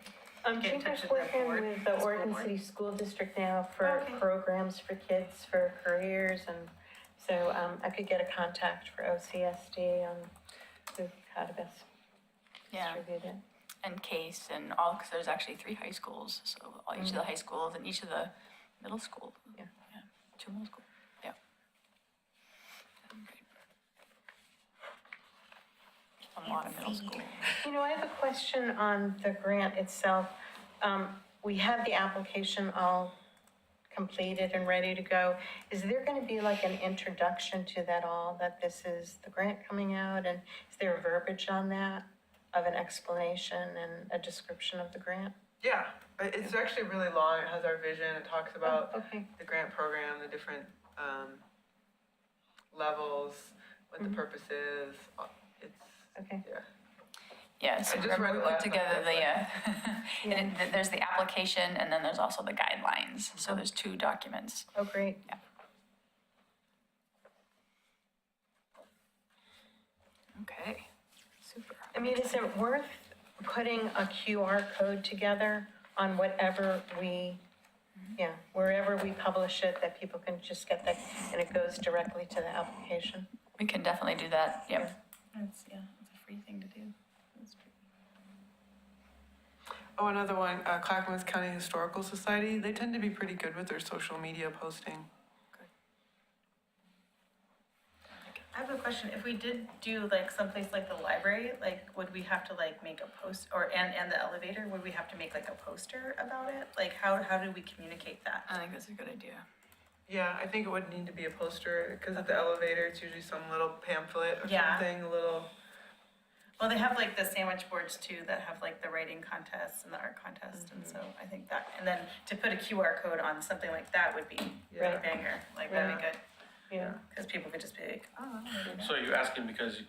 Get in touch Ginger's with the working board, with the the school Oregon board. City School District now for Okay. programs for kids, for careers, and so, I could get a contact for OCSD on how to best yeah, distribute it. and CASE and all, because there's actually 3 high schools, so each of the high schools and each of the middle school. Yeah. 2 middle school, yeah. A lot of middle school. You know, I have a question on the grant itself. We have the application all completed and ready to go. Is there gonna be like an introduction to that all, that this is the grant coming out? And is there a verbiage on that of an explanation and a description of the grant? Yeah, it's actually really long. It has our vision. It talks about Okay, the grant program, the different levels, what the purpose is. It's, okay. yeah. Yeah, so I just remember read we it put last together night, the, and there's the application and then there's also the guidelines, so there's 2 documents. Oh, great. Okay, super. I mean, is it worth putting a QR code together on whatever we, wherever we publish it, that people can just get that, and it goes directly to the application? We can definitely do that, yep. It's a free thing to do. That's true. Oh, another one, Clackamas County Historical Society. They tend to be pretty good with their social media posting. I have a question. If we did do like someplace like the library, like would we have to like make a post and the elevator, would we have to make like a poster about it? Like how do we communicate that? I think that's a good idea. Yeah, I think it would need to be a poster, because at the elevator, it's usually some little pamphlet or Yeah. something, a little, Well, they have like the sandwich boards too that have like the writing contests and the art contest, and so I think that, and then to put a QR code on something like that would be a Yeah. banger, like that'd be good, Yeah. because people could just be like, oh, I'm gonna do that. So you're asking because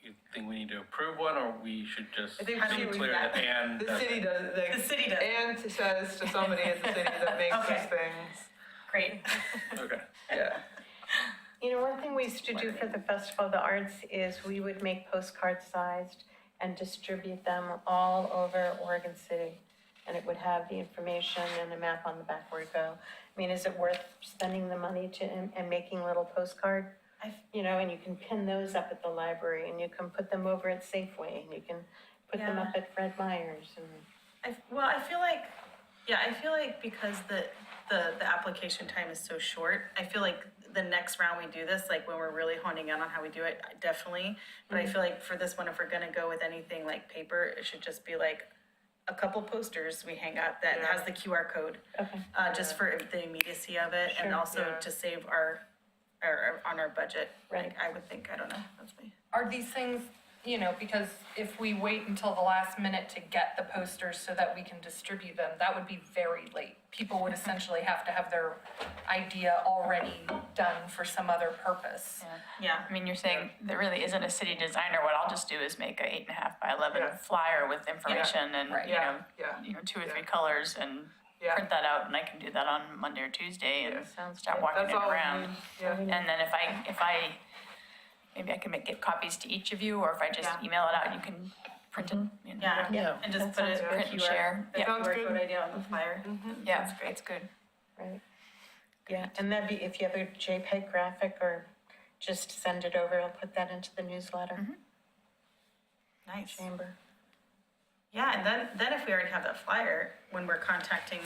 you think we need to approve one, or we should just I think How do be we do clear that? that Ann the does city it? does, like, The city does, and says to somebody at the city that makes Okay. these things. great. Okay. Yeah. You know, one thing we used to do for the Festival of the Arts is we would make postcards sized and distribute them all over Oregon City. And it would have the information and a map on the back where to go. I mean, is it worth spending the money to, and making little postcard? You know, and you can pin those up at the library, and you can put them over at Safeway, and you can put them Yeah. up at Fred Meyer's, and. I feel like because the application time is so short, I feel like the next round we do this, like when we're really honing in on how we do it, definitely. But I feel like for this one, if we're gonna go with anything like paper, it should just be like a couple posters we hang up that has the QR code, Okay. just for the immediacy of it, and Sure. also Yeah. to save on our budget. Right. Like, I would think, I don't know, that's me. Are these things, you know, because if we wait until the last minute to get the posters so that we can distribute them, that would be very late. People would essentially have to have their idea already done for some other purpose. Yeah. I mean, you're saying there really isn't a city designer, what I'll just do is make a 8.5 by 11 Yeah. flyer with information and, Right. you know, Yeah. 2 or Yeah. 3 colors and Yeah. print that out, and I can do that on Monday or Tuesday Yeah. and Sounds start good. walking That's it all we around. need. Yeah. And then if I, maybe I can get copies to each of you, or if I just Yeah. email it out, you can print it. you know, Yeah, Yeah. and just that put it, sounds a good. Print and QR, share. the Yeah. Sounds QR good. code idea on the flyer. Yeah, it's good. Right. Yeah, and that'd be, if you have a JPEG graphic, or just send it over, I'll put that into the newsletter, Nice. chamber. Yeah, and then if we already have that flyer, when we're contacting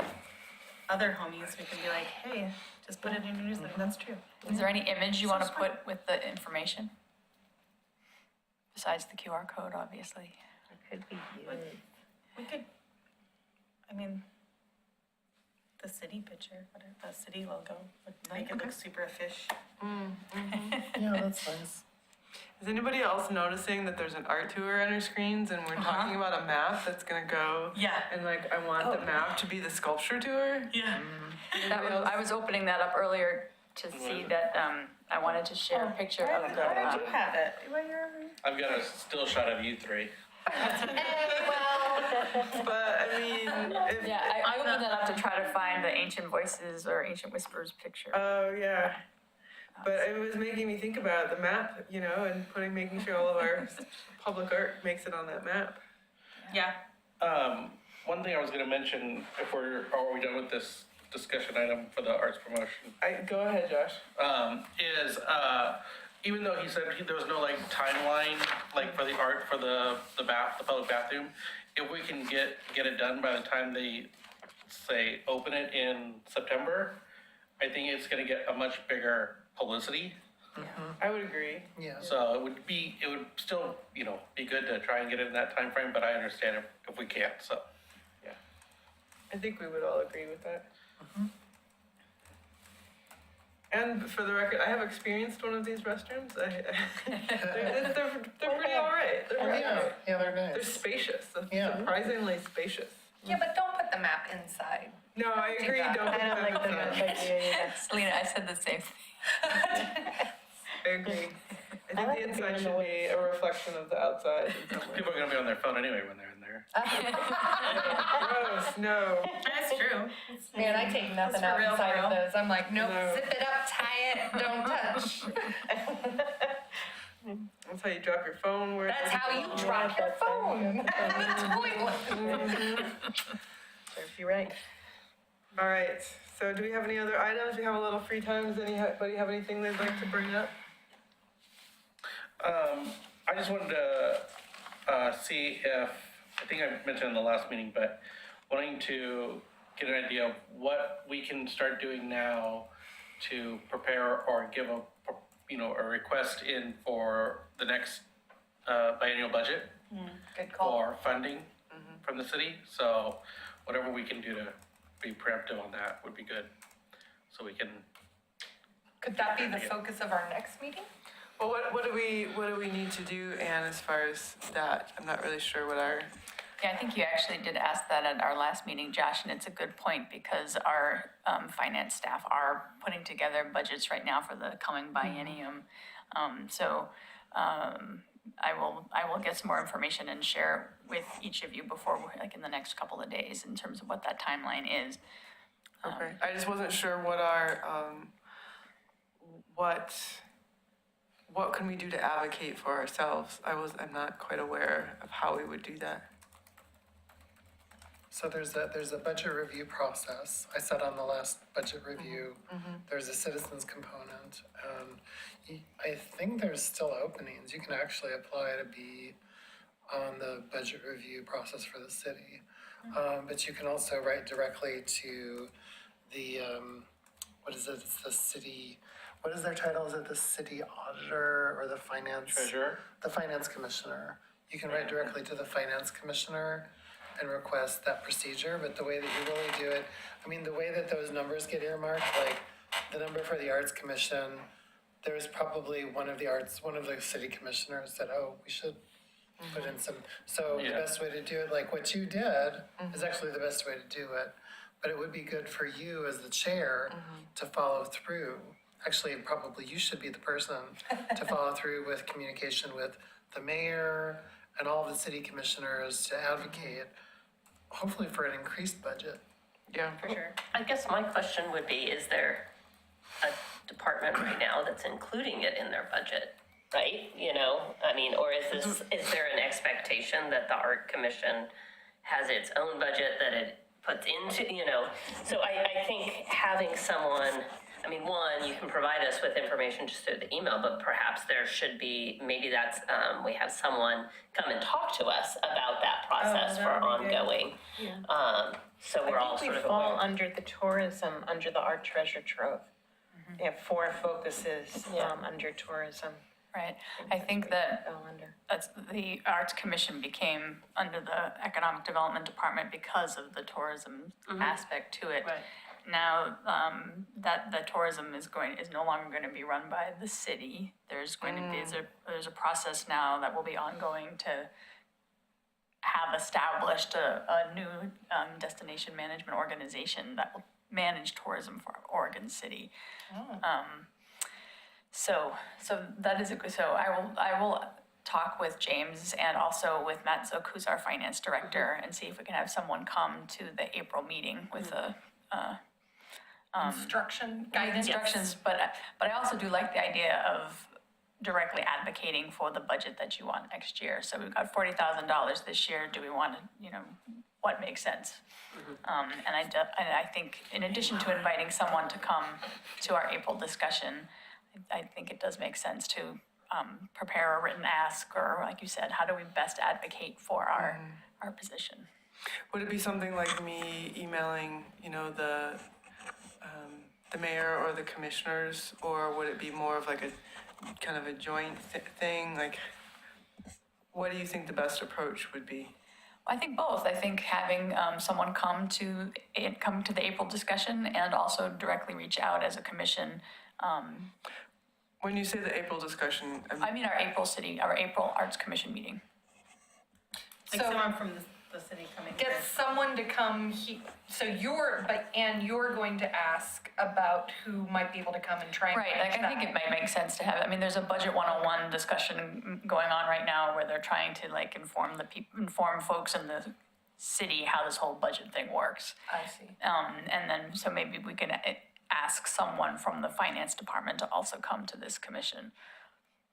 other homies, we can be like, hey, just put it in your newsletter, that's true. Is there any image you So want to smart. put with the information? Besides the QR code, obviously. It could be used. We could, I mean, the city picture, whatever, the city logo, would make it look super fish. Yeah, that's nice. Is anybody else noticing that there's an art tour on our screens and we're talking about a map that's gonna go? Yeah. And like, I want the map to be the sculpture tour? Yeah. I was opening that up earlier to see that, I wanted to share a picture of the, Why did you have it? Well, you're. I've got a still shot of you three. But I mean, if, yeah, I opened that up to try to find the Ancient Voices or Ancient Whispers picture. oh yeah. But it was making me think about the map, you know, and making sure all of our public art makes it on that map. Yeah. One thing I was gonna mention, are we done with this discussion item for the arts promotion? Go ahead, Josh. Is, even though he said there was no like timeline, like for the art for the public bathroom, if we can get it done by the time they say open it in September, I think it's gonna get a much bigger publicity. I would agree. Yeah. So it would still, you know, be good to try and get it in that time frame, but I understand if we can't, so. I think we would all agree with that. And for the record, I have experienced one of these restrooms. They're pretty all right. They're pretty all right. Yeah, they're They're nice. spacious, Yeah. surprisingly spacious. Yeah, but don't put the map inside. No, I do agree. that. Don't I don't like the that. idea. Selena, I said the same thing. I agree. I like think the the being inside in the should be a reflection of the outside in some way. People are gonna be on their phone anyway when they're in there. Gross, no. That's true. Man, I take nothing That's for real, outside for of real. those. I'm like, nope, No. zip it up, tie it, don't touch. That's how you drop your phone. Where That's how you drop your phone. It's pointless. Serves you right. All right. So do we have any other items? We have a little free time. Does anybody have anything they'd like to bring up? I just wanted to see if, I think I mentioned in the last meeting, but wanting to get an idea of what we can start doing now to prepare or give a request in for the next biennial budget Good call. for funding from the city. So whatever we can do to be preemptive on that would be good. So we can, Could that be the focus of our next meeting? Well, what do we need to do, Anne, as far as that? I'm not really sure what our. Yeah, I think you actually did ask that at our last meeting, Josh, and it's a good point because our finance staff are putting together budgets right now for the coming biennium. I will get some more information and share with each of you before, like in the next couple of days, in terms of what that timeline is. Okay. I just wasn't sure what our what can we do to advocate for ourselves? I'm not quite aware of how we would do that. So there's a budget review process. I said on the last budget review, there's a citizens component. I think there's still openings. You can actually apply to be on the budget review process for the city. But you can also write directly to the, what is it? It's the city, what is their title? Is it the city auditor or the finance? treasurer. The finance commissioner. You can write directly to the finance commissioner and request that procedure, but the way that you really do it, I mean, the way that those numbers get earmarked, like the number for the arts commission, there's probably one of the city commissioners said, oh, we should put in some, so the Yeah. best way to do it, like what you did, is actually the best way to do it. But it would be good for you as the chair to follow through. Actually, probably you should be the person to follow through with communication with the mayor and all the city commissioners to advocate, hopefully for an increased budget. Yeah. For sure. I guess my question would be, is there a department right now that's including it in their budget, right? You know, I mean, or is there an expectation that the art commission has its own budget that it puts into, you know? So I think having someone, I mean, one, you can provide us with information just through the email, but perhaps there should be, maybe that's, we have someone come and talk to us about that process for that would be good. ongoing. So we're all I sort think of we fall aware. under the tourism, under the art treasure trove. We have 4 focuses under tourism. Right, I think that Fell under. that's, the Arts Commission became under the Economic Development Department because of the tourism aspect to it. Right. now, that the tourism is no longer gonna be run by the city. There's going to be, there's a process now that will be ongoing to have established a new, destination management organization that will manage tourism for Oregon City. So that is so I will talk with James and also with Matt Zook, who's our finance director, and see if we can have someone come to the April meeting with Guidance. instructions, but I also do like the idea of directly advocating for the budget that you want next year. So we've got $40,000 this year. Do we want to, what makes sense? And I think in addition to inviting someone to come to our April discussion, I think it does make sense to prepare a written ask, or like you said, how do we best advocate for our position? Would it be something like me emailing, the mayor or the commissioners, or would it be more of like a kind of a joint thing? Like, what do you think the best approach would be? I think both. I think having someone come to the April discussion and also directly reach out as a commission. When you say the April discussion, I mean our April Arts Commission meeting. Like So- someone from the city coming Get here. someone to come, you're going to ask about who might be able to come and try and Right, manage like I think that. it might make sense to have, there's a budget 101 discussion going on right now where they're trying to like inform folks in the city how this whole budget thing works. I see. And then, so maybe we can ask someone from the finance department to also come to this commission.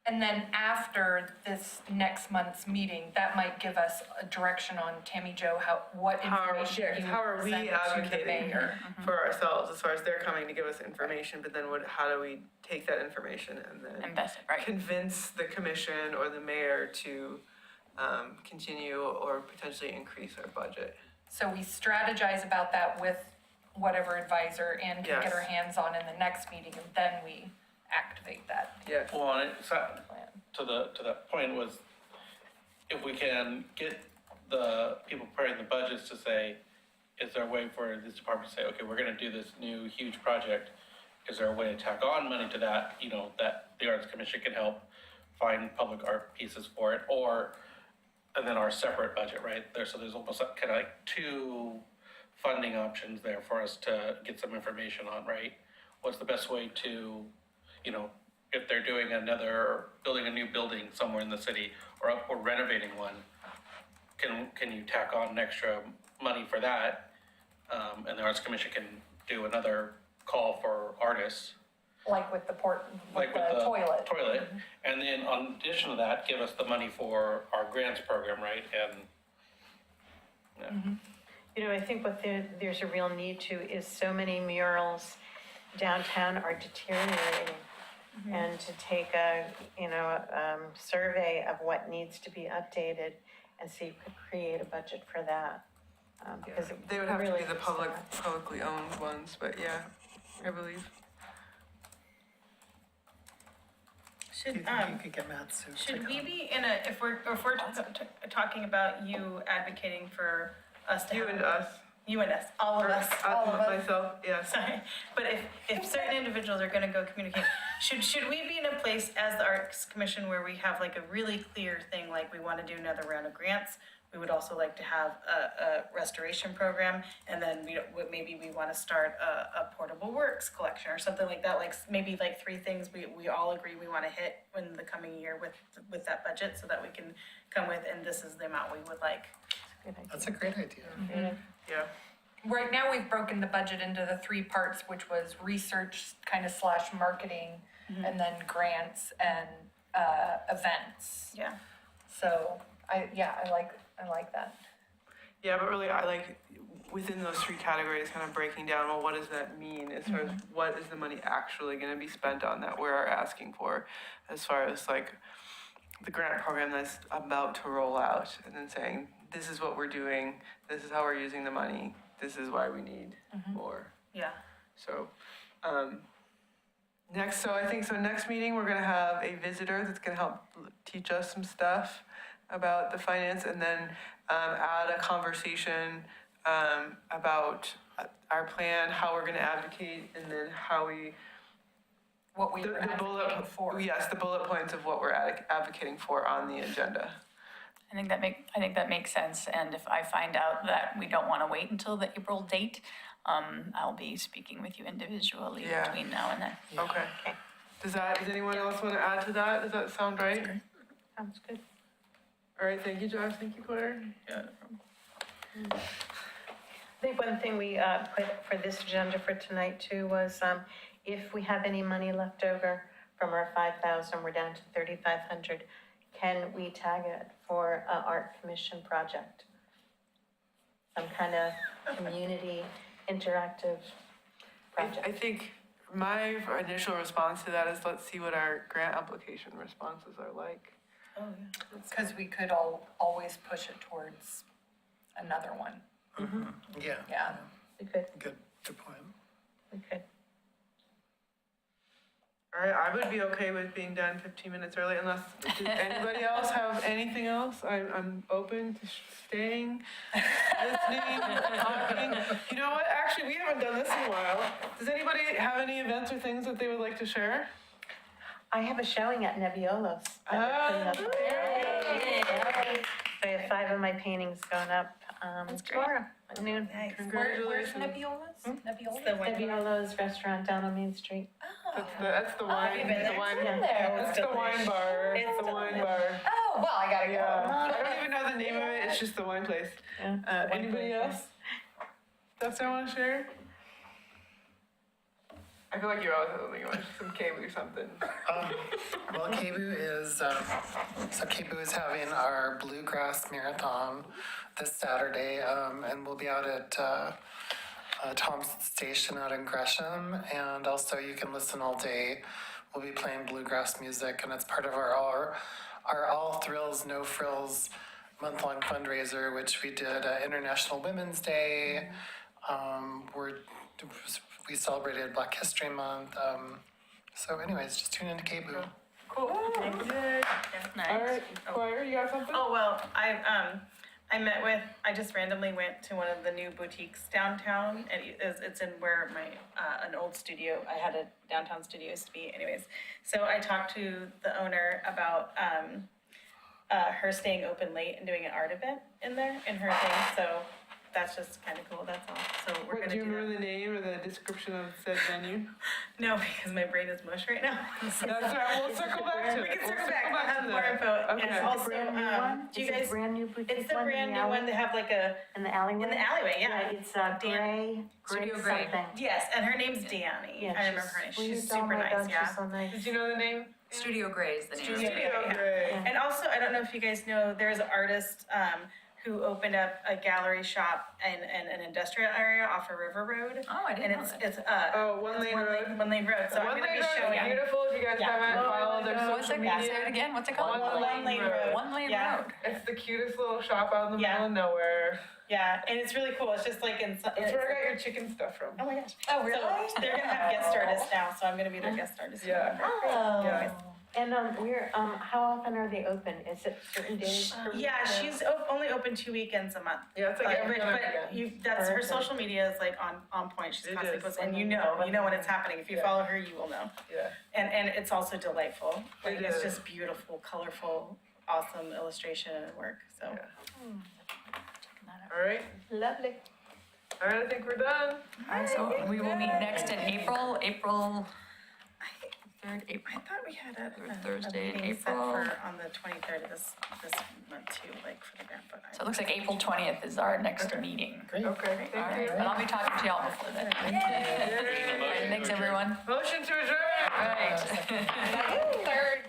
And then after this next month's meeting, that might give us a direction on Tammy Jo, what information you how are we present to the advocating mayor. for ourselves as far as they're coming to give us information, but then how do we take that information and then Invest it, right? convince the commission or the mayor to continue or potentially increase our budget? So we strategize about that with whatever advisor Ann can get her Yes. hands on in the next meeting, and then we activate that Yes. Well, and it's not, plan. to that point was, if we can get the people preparing the budgets to say, is there a way for this department to say, okay, we're gonna do this new huge project, is there a way to tack on money to that, that the Arts Commission can help find public art pieces for it, and then our separate budget, right, so there's almost kind of like two funding options there for us to get some information on, right? What's the best way to, if they're building a new building somewhere in the city or renovating one, can you tack on an extra money for that? And the Arts Commission can do another call for artists, Like with the like with the toilet. toilet. And then in addition to that, give us the money for our grants program, right? And, I think what there's a real need to is so many murals downtown are deteriorating. And to take a survey of what needs to be updated and see if we could create a budget for that. Because it They would have to really be the needs publicly owned ones, but yeah, I believe. Should, You think you could get Matt Sue to should we come? be if we're talking about you advocating for us to You have. and us. You and us, all of us. Myself, yes. Sorry, but if certain individuals are gonna go communicate, should we be in a place as the Arts Commission where we have like a really clear thing, like we wanna do another round of grants? We would also like to have a restoration program, and then maybe we wanna start a portable works collection or something like that, like maybe like 3 things we all agree we wanna hit in the coming year with that budget, so that we can come with, and this is the amount we would like. That's a great idea. Yeah. Right now, we've broken the budget into the 3 parts, which was research kind of / marketing, and then grants and events. Yeah. So I like that. Yeah, but really, I like within those 3 categories, kind of breaking down, well, what does that mean as far as what is the money actually going to be spent on that we're asking for, as far as like the grant program that's about to roll out, and then saying, this is what we're doing, this is how we're using the money, this is why we need more. Yeah. So, next meeting, we're gonna have a visitor that's gonna help teach us some stuff about the finance, and then add a conversation about our plan, how we're gonna advocate, and then how we, What we the were bullet, advocating for. yes, the bullet points of what we're advocating for on the agenda. I think that makes sense, and if I find out that we don't wanna wait until the April date, I'll be speaking with you individually Yeah. between now and then. Okay. Does anyone else wanna add to that? Does that sound right? Sounds good. All right, thank you, Josh, thank you, Claire. Yeah. I think one thing we put for this agenda for tonight too was if we have any money left over from our 5,000, we're down to 3,500, can we tag it for a art commission project? Some kind of community interactive I project. think my initial response to that is let's see what our grant application responses are like. Because we could always push it towards another one. Yeah, Yeah. We could, good point. we could. All right, I would be okay with being done 15 minutes early unless, does anybody else have anything else? I'm open to staying, listening, talking. You know what, actually, we haven't done this in a while. Does anybody have any events or things that they would like to share? I have a showing at Nebbiolos. that we're putting up. I have 5 of my paintings going up tomorrow at noon. Where's Congratulations. Nebbiolos? It's the one- Nebbiolos restaurant down on Main Street. That's the wine, you've been the there? wine, Yeah. that's the wine bar, It's the wine delicious. bar. Oh, well, I gotta go. Yeah, I don't even know the name of it, it's just the wine place. Yeah. Anybody else? That's what I wanna share? I feel like you always have something, you want some cable or something. Well, KBOO is, so KBOO is having our Bluegrass Marathon this Saturday, and we'll be out at Thompson Station out in Gresham, and also you can listen all day. We'll be playing bluegrass music, and it's part of our All Thrills, No Frills month-long fundraiser, which we did International Women's Day. We celebrated Black History Month. So anyways, just tune into KBOO. Cool. Yay. All right, Claire, you got something? Oh, well, I just randomly went to one of the new boutiques downtown, and it's in where my, an old studio, I had a downtown studio used to be anyways. So I talked to the owner about, her staying open late and doing an art event in there, in her thing, so that's just kind of cool, that's all. So we're What, gonna do you do remember that. the name or the description of said venue? No, because my brain is mush right now. That's all right, we'll circle back to We it. can We'll circle back, I'll have to more that. info. Okay. And also, Brand new one? do you Is it guys, brand new boutique it's the one in brand the new alley? one, they have like a, In the alleyway? in the alleyway, yeah. Yeah, it's Gray Studio Gray. something. Yes, and her name's Danny. Yeah, I remember her name. she's She's sweet. Oh super my nice, God, yeah. she's so nice. Did you know the name? Studio Gray is the name of Studio it. Gray. Yeah. Gray. And also, I don't know if you guys know, there's an artist who opened up a gallery shop in an industrial area off of River Road. Oh, I didn't And know that. it's Oh, One Lane Road. One Lane Road. So I'm One gonna Lane be Road showing. is beautiful, if you guys Yeah. haven't followed their What's social it, say it media. again, what's it called? One Lane Road. One Lane Yeah. Road. It's the cutest little shop out in the Yeah. middle of nowhere. Yeah, and it's really cool. It's just like in. That's where I got your chicken stuff from. Oh my gosh. Oh, really? So they're gonna have guest artists now, so I'm gonna be their guest artist. in Yeah. November. Yeah. And how often are they open? Is it certain days per week? Yeah, she's only open 2 weekends a month. Yeah, it's like every but other weekend. that's her Perfect. social media is like on point. She's It constantly is. posting, and you know when it's happening. If you Yeah. follow her, you will know. Yeah. And it's also delightful. Like It it's is. just beautiful, colorful, awesome illustration and work. So Yeah. All right. Lovely. All right, I think we're done. So we will meet next in April 3rd, I April. thought we had a Thursday in meeting set April. for on the 23rd of this month too, like for the grant. But So it looks like April 20th is our next Okay. meeting. Okay, All thank you. right, but I'll be talking to y'all before then. All right, thanks, everyone. Motion to adjourn. All right. Third.